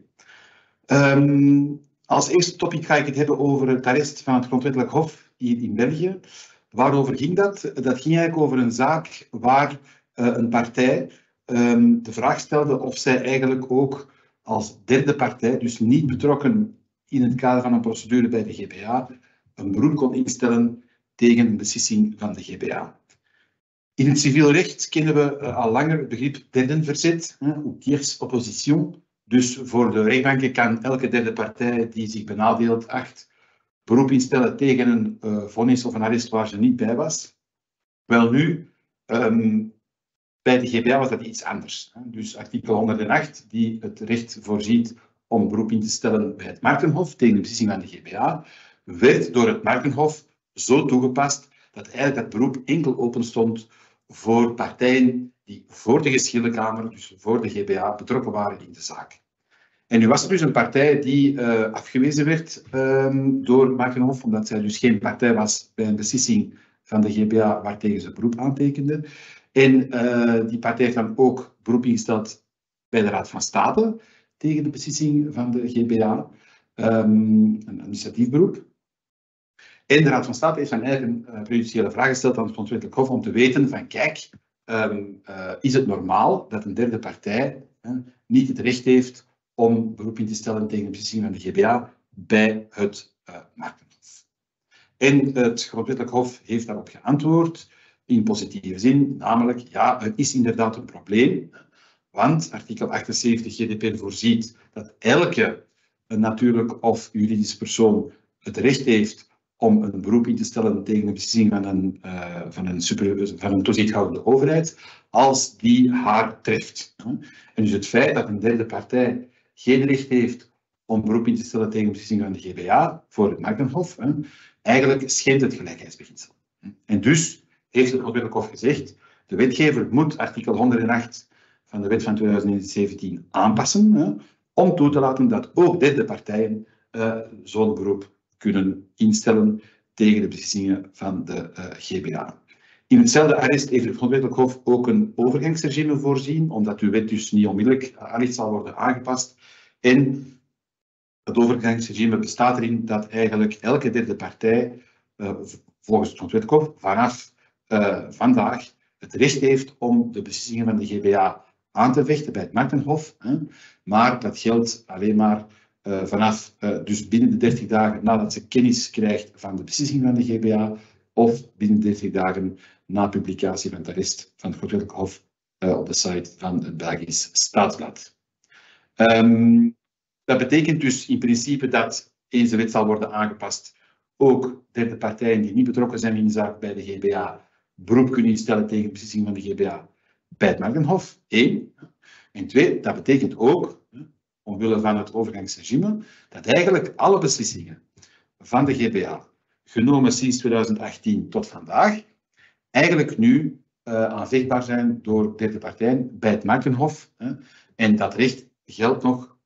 Speaker 1: Als eerste topic ga ik het hebben over het arrest van het Grondwettelijk Hof hier in België. Waarover ging dat? Dat ging eigenlijk over een zaak waar een partij de vraag stelde of zij eigenlijk ook als derde partij, dus niet betrokken in het kader van een procedure bij de GBA, een beroep kon instellen tegen een beslissing van de GBA. In het civiel recht kennen we al langer het begrip derdenverzet, ou tierce opposition. Dus voor de rechtbanken kan elke derde partij die zich benadeeld acht beroep instellen tegen een vonnis of een arrest waar ze niet bij was. Wel nu, bij de GBA was dat iets anders. Dus artikel 108, die het recht voorziet om beroep in te stellen bij het Markenhof tegen de beslissing van de GBA, werd door het Markenhof zo toegepast dat eigenlijk dat beroep enkel open stond voor partijen die voor de geschillenkamer, dus voor de GBA, betrokken waren in de zaak. En nu was er dus een partij die afgewezen werd door Markenhof, omdat zij dus geen partij was bij een beslissing van de GBA waartegen ze beroep aantekende. En die partij heeft dan ook beroep ingesteld bij de Raad van State tegen de beslissing van de GBA, een administratief beroep. En de Raad van State heeft dan eigenlijk een prejudiciële vraag gesteld aan het Grondwettelijk Hof om te weten van kijk, is het normaal dat een derde partij niet het recht heeft om beroep in te stellen tegen de beslissing van de GBA bij het Markenhof. En het Grondwettelijk Hof heeft daarop geantwoord in positieve zin, namelijk ja, het is inderdaad een probleem, want artikel 78 GDPR voorziet dat elke natuurlijk of juridische persoon het recht heeft om een beroep in te stellen tegen de beslissing van een toezichthoudende overheid, als die haar treft. En dus het feit dat een derde partij geen recht heeft om beroep in te stellen tegen de beslissing van de GBA voor het Markenhof, eigenlijk schendt het gelijkheidsbeginsel. En dus heeft het Grondwettelijk Hof gezegd, de wetgever moet artikel 108 van de wet van 2017 aanpassen, om toe te laten dat ook derde partijen zo'n beroep kunnen instellen tegen de beslissingen van de GBA. In hetzelfde arrest heeft het Grondwettelijk Hof ook een overgangsregime voorzien, omdat uw wet dus niet onmiddellijk allicht zal worden aangepast. En het overgangsregime bestaat erin dat eigenlijk elke derde partij, volgens het Grondwettelijk Hof, vanaf vandaag het recht heeft om de beslissingen van de GBA aan te vechten bij het Markenhof. Maar dat geldt alleen maar vanaf dus binnen de 30 dagen nadat ze kennis krijgt van de beslissing van de GBA of binnen 30 dagen na publicatie van het arrest van het Grondwettelijk Hof op de site van het Belgisch Staatsblad. Dat betekent dus in principe dat, eens de wet zal worden aangepast, ook derde partijen die niet betrokken zijn in de zaak bij de GBA beroep kunnen instellen tegen de beslissing van de GBA bij het Markenhof, 1. En 2, dat betekent ook, omwille van het overgangsregime, dat eigenlijk alle beslissingen van de GBA, genomen sinds 2018 tot vandaag, eigenlijk nu aanvechtbaar zijn door derde partijen bij het Markenhof. En dat recht geldt nog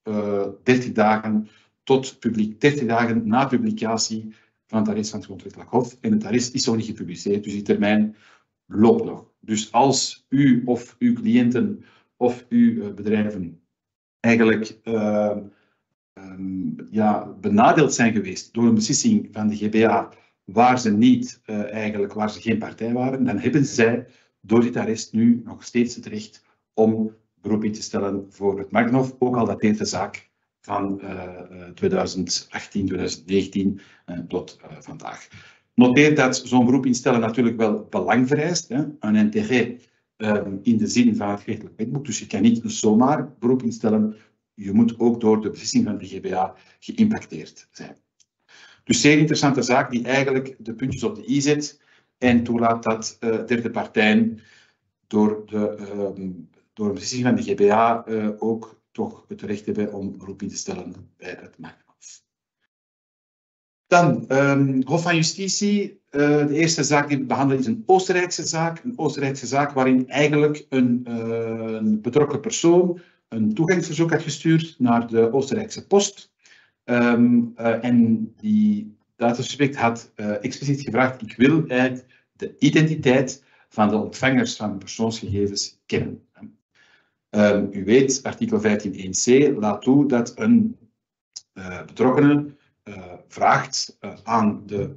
Speaker 1: 30 dagen tot 30 dagen na publicatie van het arrest van het Grondwettelijk Hof. En het arrest is nog niet gepubliceerd, dus die termijn loopt nog. Dus als u of uw cliënten of uw bedrijven eigenlijk benadeeld zijn geweest door een beslissing van de GBA waar ze geen partij waren, dan hebben zij door dit arrest nu nog steeds het recht om beroep in te stellen voor het Markenhof, ook al dateert de zaak van 2018, 2019 tot vandaag. Noteer dat zo'n beroep instellen natuurlijk wel belang vereist, hè, een intérêt in de zin van het gerechtelijk wetboek. Dus je kan niet zomaar beroep instellen, je moet ook door de beslissing van de GBA geïmpacteerd zijn. Dus zeer interessante zaak die eigenlijk de puntjes op de i zet en toelaat dat derde partijen door een beslissing van de GBA ook toch het recht hebben om beroep in te stellen bij het Markenhof. Dan, Hof van Justitie. De eerste zaak die we behandelen is een Oostenrijkse zaak. Een Oostenrijkse zaak waarin eigenlijk een betrokken persoon een toegangsverzoek had gestuurd naar de Oostenrijkse post. En die datasubject had expliciet gevraagd, ik wil eigenlijk de identiteit van de ontvangers van persoonsgegevens kennen. U weet, artikel 15.1c laat toe dat een betrokkene vraagt aan de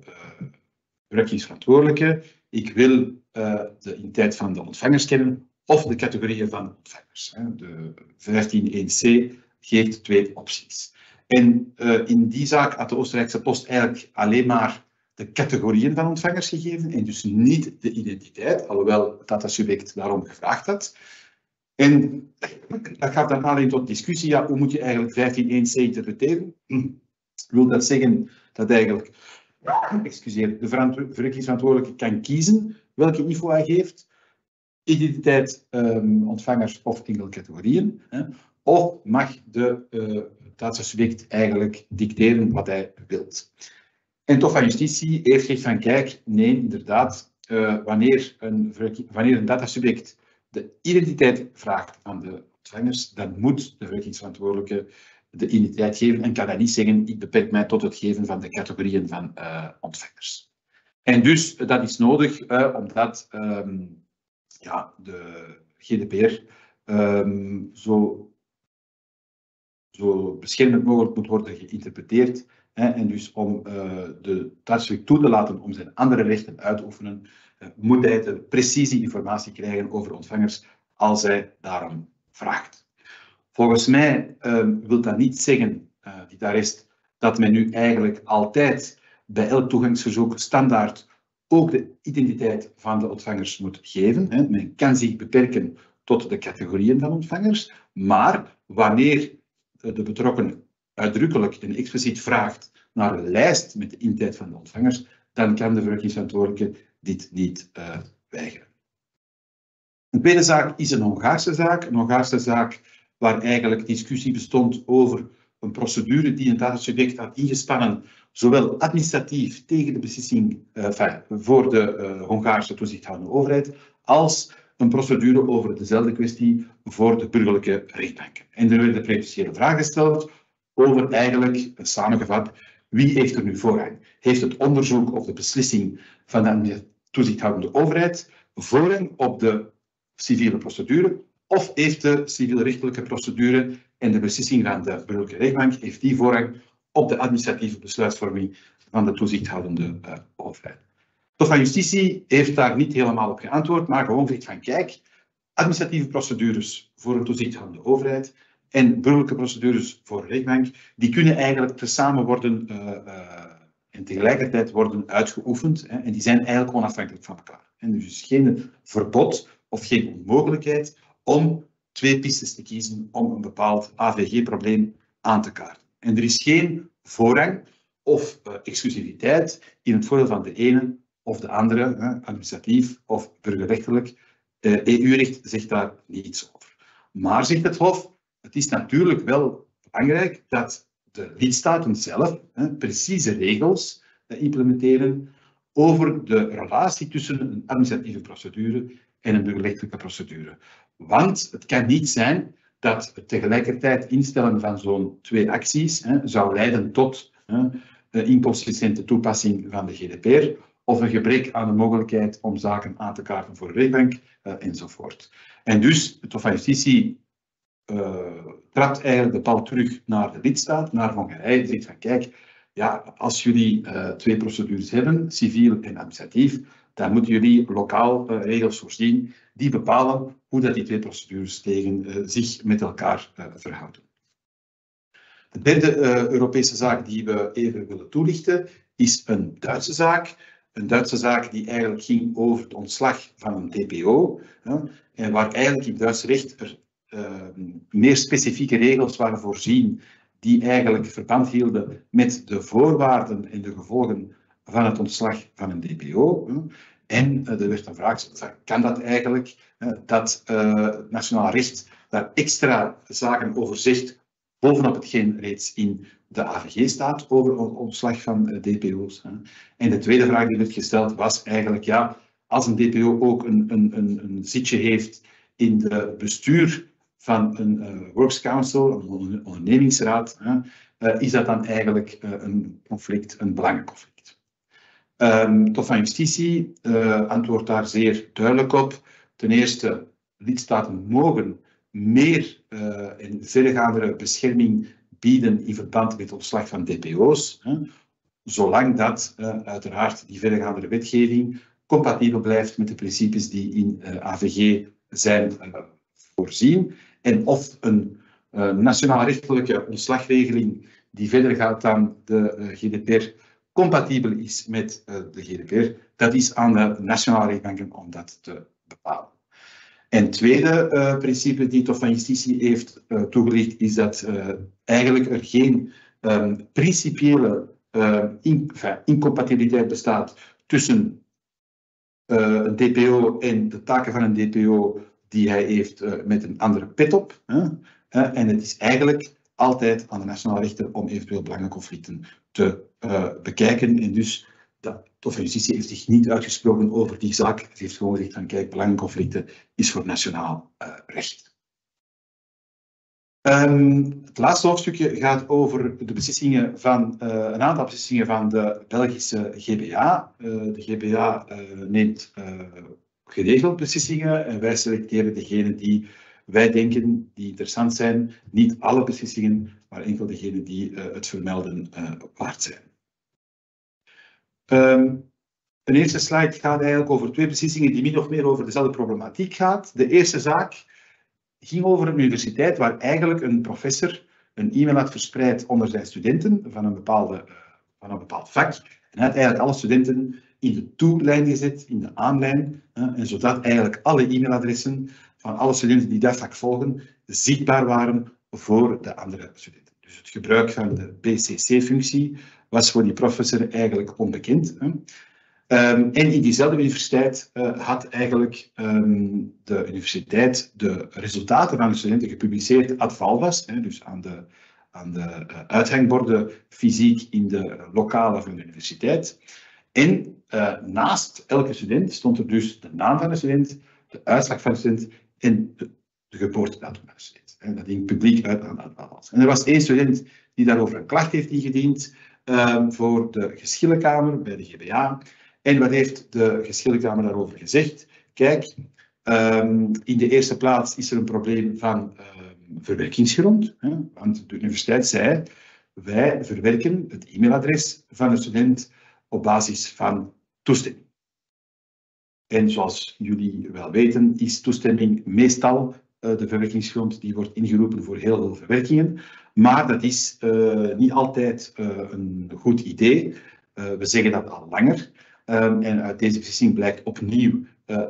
Speaker 1: werkingsverantwoordelijke, ik wil de identiteit van de ontvangers kennen of de categorieën van de ontvangers. De 15.1c geeft twee opties. En in die zaak had de Oostenrijkse Post eigenlijk alleen maar de categorieën van ontvangers gegeven en dus niet de identiteit, alhoewel het datasubject daarom gevraagd had. En dat gaf dan aanleiding tot discussie. Ja, hoe moet je eigenlijk 15.1c interpreteren? Wil dat zeggen dat eigenlijk de verwerkingsverantwoordelijke kan kiezen welke info hij geeft? Identiteit, ontvangers of enkele categorieën. Of mag de datasubject eigenlijk dicteren wat hij wilt? En het Hof van Justitie heeft gezegd van kijk, nee, inderdaad, wanneer een datasubject de identiteit vraagt aan de ontvangers, dan moet de verwerkingsverantwoordelijke de identiteit geven en kan hij niet zeggen, ik beperk mij tot het geven van de categorieën van ontvangers. En dus, dat is nodig, omdat ja, de GDPR zo beschermend mogelijk moet worden geïnterpreteerd. En dus om de datasubject toe te laten om zijn andere rechten uit te oefenen, moet hij de precieze informatie krijgen over ontvangers als hij daarom vraagt. Volgens mij wil dat niet zeggen, dit arrest, dat men nu eigenlijk altijd bij elk toegangsverzoek standaard ook de identiteit van de ontvangers moet geven. Men kan zich beperken tot de categorieën van ontvangers, maar wanneer de betrokkenen uitdrukkelijk en expliciet vraagt naar een lijst met de identiteit van de ontvangers, dan kan de verwerkingsverantwoordelijke dit niet weigeren. Een tweede zaak is een Hongaarse zaak. Een Hongaarse zaak waar eigenlijk discussie bestond over een procedure die een datasubject had ingespannen, zowel administratief tegen de beslissing voor de Hongaarse toezichthoudende overheid, als een procedure over dezelfde kwestie voor de burgerlijke rechtbanken. En er werden principiële vragen gesteld over eigenlijk, samengevat, wie heeft er nu voorrang? Heeft het onderzoek of de beslissing van de toezichthoudende overheid voorrang op de civiele procedure, of heeft de civielrechtelijke procedure en de beslissing van de burgerlijke rechtbank, heeft die voorrang op de administratieve besluitvorming van de toezichthoudende overheid? Het Hof van Justitie heeft daar niet helemaal op geantwoord, maar gewoon gezegd van kijk, administratieve procedures voor een toezichthoudende overheid en burgerlijke procedures voor een rechtbank, die kunnen eigenlijk tezamen worden en tegelijkertijd worden uitgeoefend en die zijn eigenlijk onafhankelijk van elkaar. En dus is geen verbod of geen onmogelijkheid om twee pistes te kiezen om een bepaald AVG-probleem aan te kaarten. En er is geen voorrang of exclusiviteit in het voordeel van de ene of de andere, administratief of burgerrechtelijk. EU-recht zegt daar niets over. Maar, zegt het Hof, het is natuurlijk wel belangrijk dat de lidstaten zelf precieze regels implementeren over de relatie tussen een administratieve procedure en een burgerrechtelijke procedure. Want het kan niet zijn dat het tegelijkertijd instellen van zo'n twee acties zou leiden tot inconsistente toepassing van de GDPR of een gebrek aan de mogelijkheid om zaken aan te kaarten voor een rechtbank enzovoort. En dus, het Hof van Justitie trapt eigenlijk de bal terug naar de lidstaat, naar Hongarije, en zegt van kijk, ja, als jullie twee procedures hebben, civiel en administratief, dan moeten jullie lokaal regels voorzien die bepalen hoe dat die twee procedures tegen zich met elkaar verhouden. De derde Europese zaak die we even willen toelichten is een Duitse zaak. Een Duitse zaak die eigenlijk ging over het ontslag van een DPO. En waar eigenlijk in Duits recht er meer specifieke regels waren voorzien die eigenlijk verband hielden met de voorwaarden en de gevolgen van het ontslag van een DPO. En er werd een vraag gesteld, kan dat eigenlijk, dat het nationaal recht daar extra zaken over zegt, bovenop hetgeen reeds in de AVG staat over het ontslag van DPO's. En de tweede vraag die werd gesteld was eigenlijk, ja, als een DPO ook een zitje heeft in het bestuur van een Works Council, een ondernemingsraad, is dat dan eigenlijk een conflict, een belangenconflict? Het Hof van Justitie antwoordt daar zeer duidelijk op. Ten eerste, lidstaten mogen meer en verregaandere bescherming bieden in verband met het ontslag van DPO's, zolang dat uiteraard die verregaandere wetgeving compatibel blijft met de principes die in AVG zijn voorzien. En of een nationaal-rechtelijke ontslagregeling die verder gaat dan de GDPR compatibel is met de GDPR, dat is aan de nationale rechtbanken om dat te bepalen. En het tweede principe die het Hof van Justitie heeft toegelicht, is dat eigenlijk er geen principiële incompatibiliteit bestaat tussen een DPO en de taken van een DPO die hij heeft met een andere pet op. En het is eigenlijk altijd aan de nationale rechter om eventueel belangenconflicten te bekijken. En dus de Hof van Justitie heeft zich niet uitgesproken over die zaak. Het heeft gewoon gezegd van kijk, belangenconflicten is voor nationaal recht. Het laatste hoofdstukje gaat over de beslissingen van, een aantal beslissingen van de Belgische GBA. De GBA neemt geregeld beslissingen en wij selecteren degenen die wij denken die interessant zijn. Niet alle beslissingen, maar enkel degenen die het vermelden waard zijn. De eerste slide gaat eigenlijk over twee beslissingen die min of meer over dezelfde problematiek gaat. De eerste zaak ging over een universiteit waar eigenlijk een professor een e-mail had verspreid onder zijn studenten van een bepaald vak. En hij had eigenlijk alle studenten in de to-lijn gezet, in de aan-lijn, en zodat eigenlijk alle e-mailadressen van alle studenten die dat vak volgen zichtbaar waren voor de andere studenten. Dus het gebruik van de BCC-functie was voor die professor eigenlijk onbekend. En in diezelfde universiteit had eigenlijk de universiteit de resultaten van de studenten gepubliceerd ad valvas, dus aan de uithangborden fysiek in de lokalen van de universiteit. En naast elke student stond er dus de naam van de student, de uitslag van de student en de geboortedatum van de student. En dat ging publiek uit aan ad valvas. En er was één student die daarover een klacht heeft ingediend voor de geschillenkamer bij de GBA. En wat heeft de geschillenkamer daarover gezegd? Kijk, in de eerste plaats is er een probleem van verwerkingsgrond. Want de universiteit zei, wij verwerken het e-mailadres van een student op basis van toestemming. En zoals jullie wel weten, is toestemming meestal de verwerkingsgrond die wordt ingeroepen voor heel veel verwerkingen. Maar dat is niet altijd een goed idee. We zeggen dat al langer. En uit deze beslissing blijkt opnieuw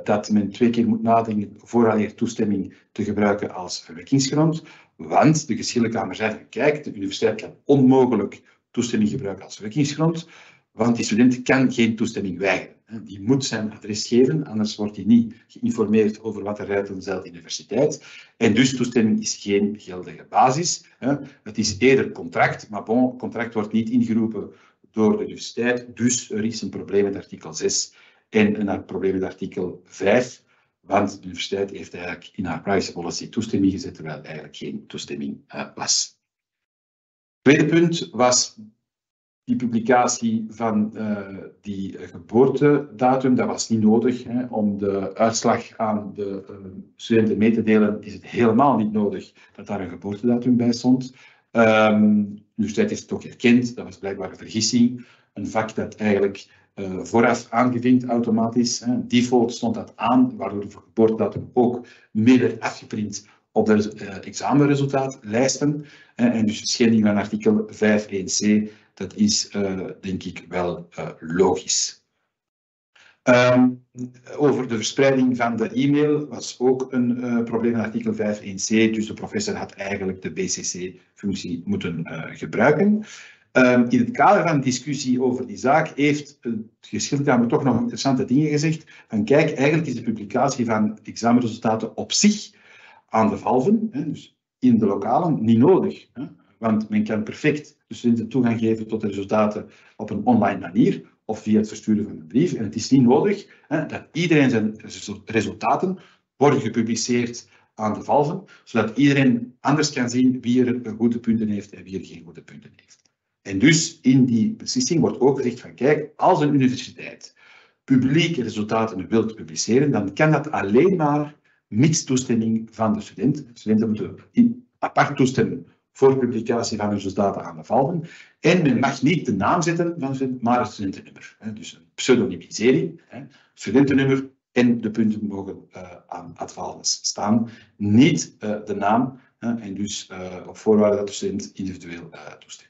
Speaker 1: dat men 2 keer moet nadenken vooraleer toestemming te gebruiken als verwerkingsgrond. Want de geschillenkamer zei van kijk, de universiteit kan onmogelijk toestemming gebruiken als verwerkingsgrond, want die student kan geen toestemming weigeren. Die moet zijn adres geven, anders wordt hij niet geïnformeerd over wat er rijdt aan dezelfde universiteit. En dus toestemming is geen geldige basis. Het is eerder contract, maar bon, contract wordt niet ingeroepen door de universiteit, dus er is een probleem met artikel 6 en een probleem met artikel 5, want de universiteit heeft eigenlijk in haar privacy policy toestemming gezet, terwijl het eigenlijk geen toestemming was. Het tweede punt was die publicatie van die geboortedatum. Dat was niet nodig. Om de uitslag aan de studenten mee te delen, is het helemaal niet nodig dat daar een geboortedatum bij stond. De universiteit heeft het ook erkend, dat was blijkbaar een vergissing. Een vak dat eigenlijk vooraf aangevinkt automatisch. Default stond dat aan, waardoor de geboortedatum ook mee werd afgeprint op de examenresultaatlijsten. En dus de schending van artikel 5.1c, dat is denk ik wel logisch. Over de verspreiding van de e-mail was ook een probleem in artikel 5.1c, dus de professor had eigenlijk de BCC-functie moeten gebruiken. In het kader van de discussie over die zaak heeft de Geschilkamer toch nog interessante dingen gezegd. Van kijk, eigenlijk is de publicatie van examenresultaten op zich aan de valven, dus in de lokalen, niet nodig. Want men kan perfect de studenten toegang geven tot de resultaten op een online manier of via het versturen van een brief. En het is niet nodig dat iedereen zijn resultaten worden gepubliceerd aan de valven, zodat iedereen anders kan zien wie er goede punten heeft en wie er geen goede punten heeft. En dus in die beslissing wordt ook gezegd van kijk, als een universiteit publieke resultaten wilt publiceren, dan kan dat alleen maar mits toestemming van de student. De studenten moeten apart toestemmen voor publicatie van resultaten aan de valven. En men mag niet de naam zetten van de student, maar het studentennummer. Dus een pseudonymisering, studentennummer en de punten mogen aan het valven staan. Niet de naam en dus op voorwaarde dat de student individueel toestemt.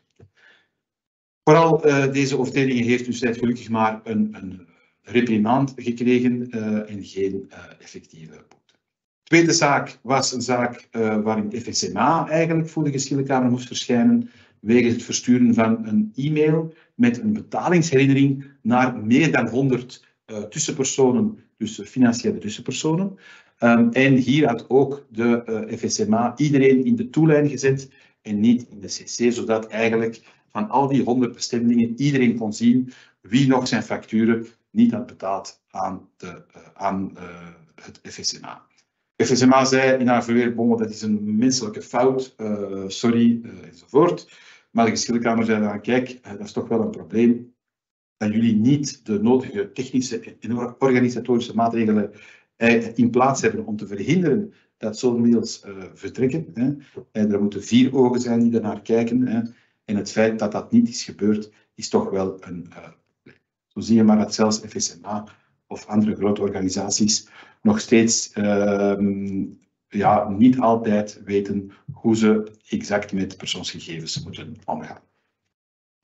Speaker 1: Vooral deze overtredingen heeft dus gelukkig maar een reprimand gekregen en geen effectieve boete. De tweede zaak was een zaak waarin FSMA eigenlijk voor de Geschillenkamer moest verschijnen wegens het versturen van een e-mail met een betalingsherinnering naar meer dan 100 tussenpersonen, dus financiële tussenpersonen. En hier had ook de FSMA iedereen in de toelijn gezet en niet in de CC, zodat eigenlijk van al die 100 bestemmingen iedereen kon zien wie nog zijn facturen niet had betaald aan het FSMA. FSMA zei in haar verweer, dat is een menselijke fout, sorry, enzovoort. Maar de Geschillenkamer zei dan, kijk, dat is toch wel een probleem dat jullie niet de nodige technische en organisatorische maatregelen in plaats hebben om te verhinderen dat zo'n mails vertrekken. En er moeten 4 ogen zijn die ernaar kijken. En het feit dat dat niet is gebeurd, is toch wel een probleem. Zo zie je maar dat zelfs FSMA of andere grote organisaties nog steeds niet altijd weten hoe ze exact met persoonsgegevens moeten omgaan.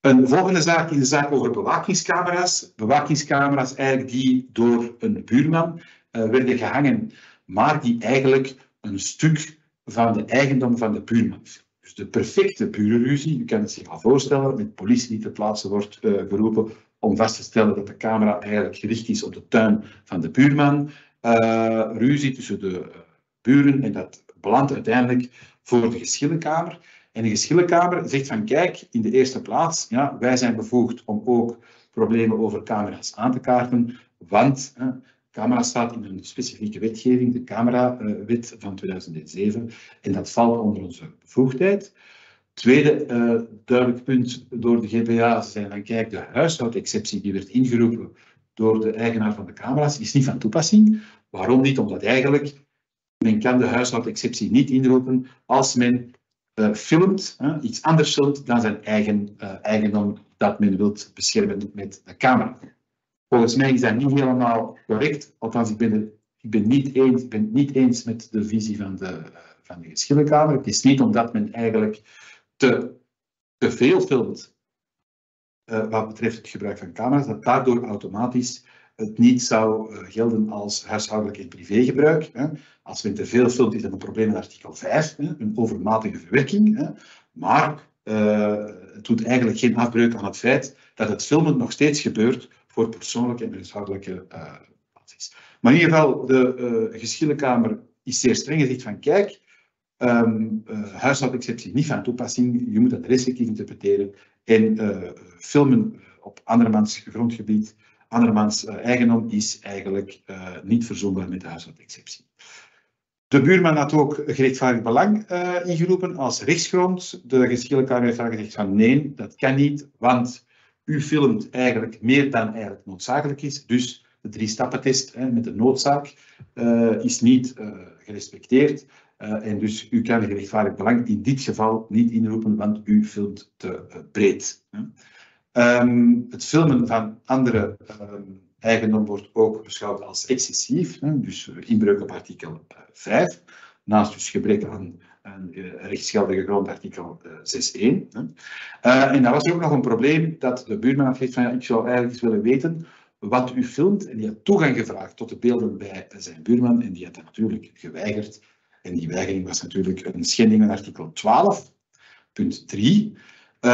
Speaker 1: Een volgende zaak is de zaak over bewakingscamera's. Bewakingscamera's eigenlijk die door een buurman werden gehangen, maar die eigenlijk een stuk van de eigendom van de buurman. Dus de perfecte burenruzie, je kan het zich al voorstellen, met politie die ter plaatse wordt geroepen om vast te stellen dat de camera eigenlijk gericht is op de tuin van de buurman. Ruzie tussen de buren en dat belandt uiteindelijk voor de Geschillenkamer. En de Geschillenkamer zegt van kijk, in de eerste plaats, ja, wij zijn bevoegd om ook problemen over camera's aan te kaarten, want camera staat in een specifieke wetgeving, de camerawet van 2007, en dat valt onder onze bevoegdheid. Tweede duidelijk punt door de GBA zijn van kijk, de huishoudexceptie die werd ingeroepen door de eigenaar van de camera's is niet van toepassing. Waarom niet? Omdat eigenlijk men kan de huishoudexceptie niet inroepen als men filmt, iets anders filmt dan zijn eigen eigendom dat men wilt beschermen met de camera. Volgens mij is dat niet helemaal correct, althans ik ben het niet eens met de visie van de Geschillenkamer. Het is niet omdat men eigenlijk te veel filmt wat betreft het gebruik van camera's, dat daardoor automatisch het niet zou gelden als huishoudelijk en privégebruik. Als men te veel filmt is dat een probleem in artikel 5, een overmatige verwerking. Maar het doet eigenlijk geen afbreuk aan het feit dat het filmen nog steeds gebeurt voor persoonlijke en huishoudelijke basis. Maar in ieder geval, de Geschillenkamer is zeer streng en zegt van kijk, huishoudexceptie niet van toepassing, je moet dat restrictief interpreteren en filmen op andermans grondgebied, andermans eigendom is eigenlijk niet verzoenbaar met de huishoudexceptie. De buurman had ook gerechtvaardigd belang ingeroepen als rechtsgrond. De Geschillenkamer heeft gezegd van nee, dat kan niet, want u filmt eigenlijk meer dan eigenlijk noodzakelijk is. Dus de 3-stappentest met de noodzaak is niet gerespecteerd. En dus u kan gerechtvaardigd belang in dit geval niet inroepen, want u filmt te breed. Het filmen van andere eigendom wordt ook beschouwd als excessief, dus inbreuk op artikel 5, naast dus gebrek aan een rechtsgeldige grond artikel 6.1. En dan was er ook nog een probleem dat de buurman had gezegd van ja, ik zou eigenlijk eens willen weten wat u filmt. En die had toegang gevraagd tot de beelden bij zijn buurman en die had dat natuurlijk geweigerd. En die weigering was natuurlijk een schending van artikel 12.3.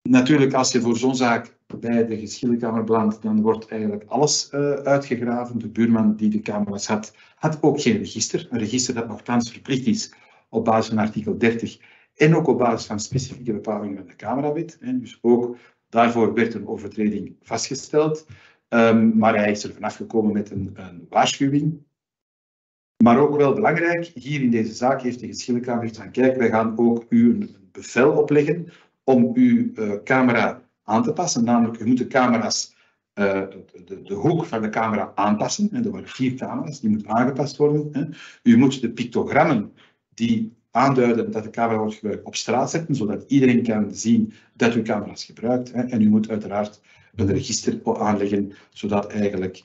Speaker 1: Natuurlijk, als je voor zo'n zaak bij de geschillenkamer belandt, dan wordt eigenlijk alles uitgegraven. De buurman die de camera's had ook geen register. Een register dat nogthans verplicht is op basis van artikel 30 en ook op basis van specifieke bepalingen van de camerawet. Dus ook daarvoor werd een overtreding vastgesteld. Maar hij is er vanaf gekomen met een waarschuwing. Maar ook wel belangrijk, hier in deze zaak heeft de geschillenkamer gezegd van kijk, wij gaan ook u een bevel opleggen om uw camera aan te passen. Namelijk, u moet de camera's, de hoek van de camera aanpassen. Er waren 4 camera's, die moeten aangepast worden. U moet de pictogrammen die aanduiden dat de camera wordt gebruikt op straat zetten, zodat iedereen kan zien dat uw camera is gebruikt. En u moet uiteraard een register aanleggen, zodat eigenlijk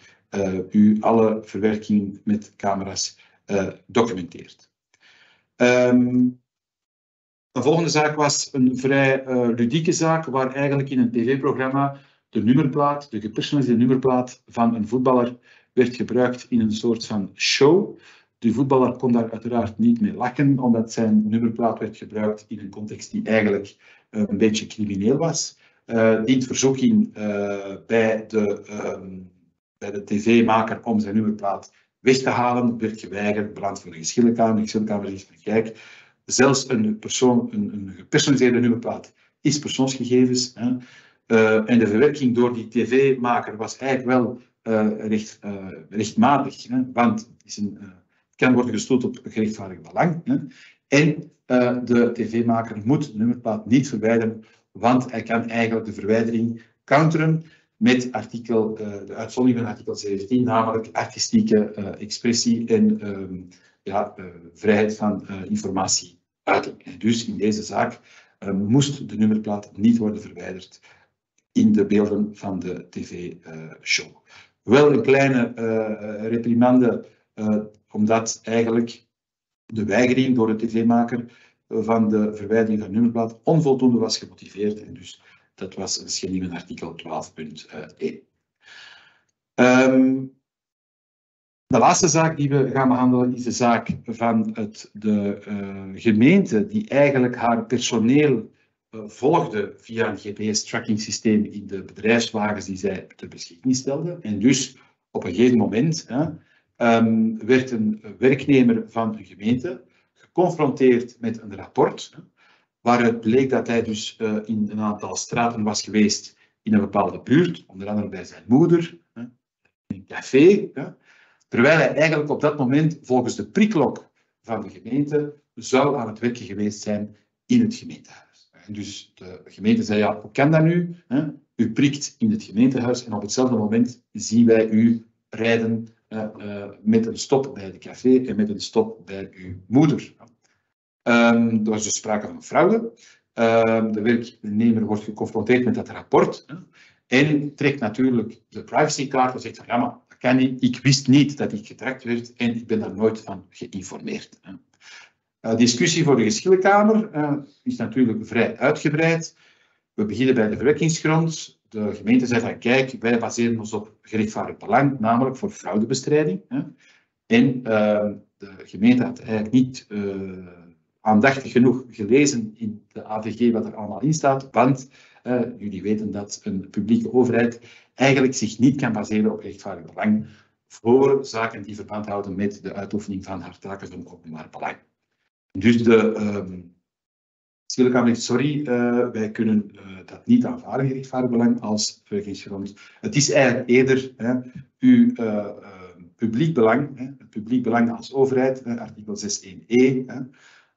Speaker 1: u alle verwerking met camera's documenteert. De volgende zaak was een vrij ludieke zaak, waar eigenlijk in een tv-programma de nummerplaat, de gepersonaliseerde nummerplaat van een voetballer werd gebruikt in een soort van show. De voetballer kon daar uiteraard niet mee lachen, omdat zijn nummerplaat werd gebruikt in een context die eigenlijk een beetje crimineel was. Dient verzoeking bij de tv-maker om zijn nummerplaat weg te halen, werd geweigerd, beland voor de geschillenkamer. De geschillenkamer zegt van kijk, zelfs een gepersonaliseerde nummerplaat is persoonsgegevens. En de verwerking door die tv-maker was eigenlijk wel rechtmatig, want het kan worden gestoeld op gerechtvaardigd belang. En de tv-maker moet de nummerplaat niet verwijderen, want hij kan eigenlijk de verwijdering counteren met de uitzondering van artikel 17, namelijk artistieke expressie en vrijheid van informatieuiting. Dus in deze zaak moest de nummerplaat niet worden verwijderd in de beelden van de tv-show. Wel een kleine reprimande, omdat eigenlijk de weigering door de tv-maker van de verwijdering van de nummerplaat onvoldoende was gemotiveerd. En dus dat was een schending van artikel 12.1. De laatste zaak die we gaan behandelen is de zaak van de gemeente die eigenlijk haar personeel volgde via een GPS-tracking-systeem in de bedrijfswagens die zij ter beschikking stelde. En dus op een gegeven moment werd een werknemer van een gemeente geconfronteerd met een rapport waaruit bleek dat hij dus in een aantal straten was geweest in een bepaalde buurt, onder andere bij zijn moeder, in een café, terwijl hij eigenlijk op dat moment volgens de prikklok van de gemeente zou aan het werken geweest zijn in het gemeentehuis. En dus de gemeente zei, ja, hoe kan dat nu? U prikt in het gemeentehuis en op hetzelfde moment zien wij u rijden met een stop bij de café en met een stop bij uw moeder. Er was dus sprake van fraude. De werknemer wordt geconfronteerd met dat rapport en trekt natuurlijk de privacykaart en zegt van ja, maar dat kan niet. Ik wist niet dat ik getract werd en ik ben daar nooit van geïnformeerd. Discussie voor de geschillenkamer is natuurlijk vrij uitgebreid. We beginnen bij de verwerkingsgrond. De gemeente zegt van kijk, wij baseren ons op gerechtvaardigd belang, namelijk voor fraudebestrijding. En de gemeente had eigenlijk niet aandachtig genoeg gelezen in de AVG wat er allemaal in staat, want jullie weten dat een publieke overheid eigenlijk zich niet kan baseren op rechtvaardig belang voor zaken die verband houden met de uitoefening van haar taken van openbaar belang. Dus de geschillenkamer zegt sorry, wij kunnen dat niet aanvaarden, rechtvaardig belang, als verwerkingsgrond. Het is eigenlijk eerder uw publiek belang, het publiek belang als overheid, artikel 6.1e,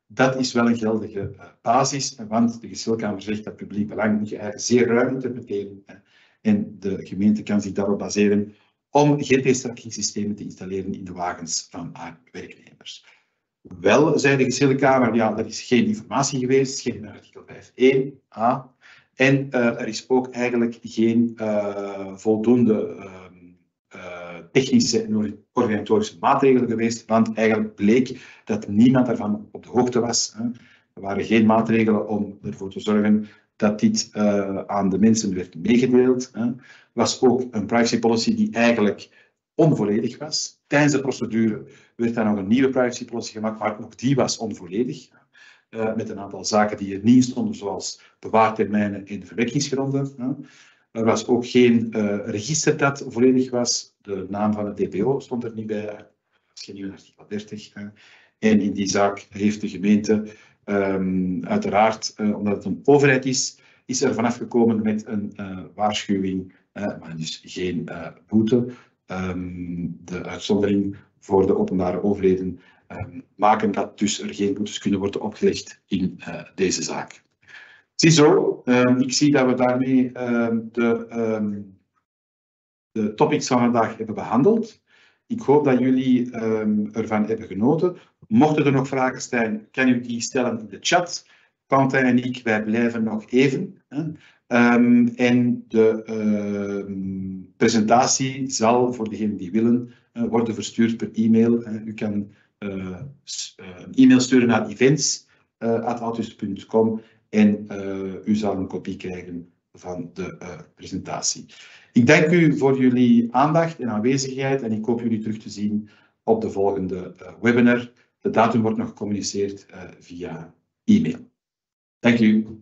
Speaker 1: dat is wel een geldige basis, want de geschillenkamer zegt dat publiek belang moet je eigenlijk zeer ruim interpreteren en de gemeente kan zich daarop baseren om GPS-trackingsystemen te installeren in de wagens van haar werknemers. Wel, zei de geschillenkamer, ja, er is geen informatie geweest, geen artikel 5.1a, En er is ook eigenlijk geen voldoende technische en organisatorische maatregelen geweest, want eigenlijk bleek dat niemand daarvan op de hoogte was. Er waren geen maatregelen om ervoor te zorgen dat dit aan de mensen werd meegedeeld. Er was ook een privacy policy die eigenlijk onvolledig was. Tijdens de procedure werd dan nog een nieuwe privacy policy gemaakt, maar ook die was onvolledig. Met een aantal zaken die er niet stonden, zoals bewaartermijnen en verwerkingsgronden. Er was ook geen register dat volledig was. De naam van het DPO stond er niet bij. Misschien in artikel 30. En in die zaak heeft de gemeente uiteraard, omdat het een overheid is er vanaf gekomen met een waarschuwing, maar dus geen boete. De uitzondering voor de openbare overheden maken dat dus er geen boetes kunnen worden opgelegd in deze zaak. Ziezo, ik zie dat we daarmee de topics van vandaag hebben behandeld. Ik hoop dat jullie ervan hebben genoten. Mochten er nog vragen zijn, kan u die stellen in de chat. Quentin en ik, wij blijven nog even. En de presentatie zal, voor degenen die willen, worden verstuurd per e-mail. U kan een e-mail sturen naar events@altus.com en u zal een kopie krijgen van de presentatie. Ik dank u voor jullie aandacht en aanwezigheid en ik hoop jullie terug te zien op de volgende webinar. De datum wordt nog gecommuniceerd via e-mail. Dank u.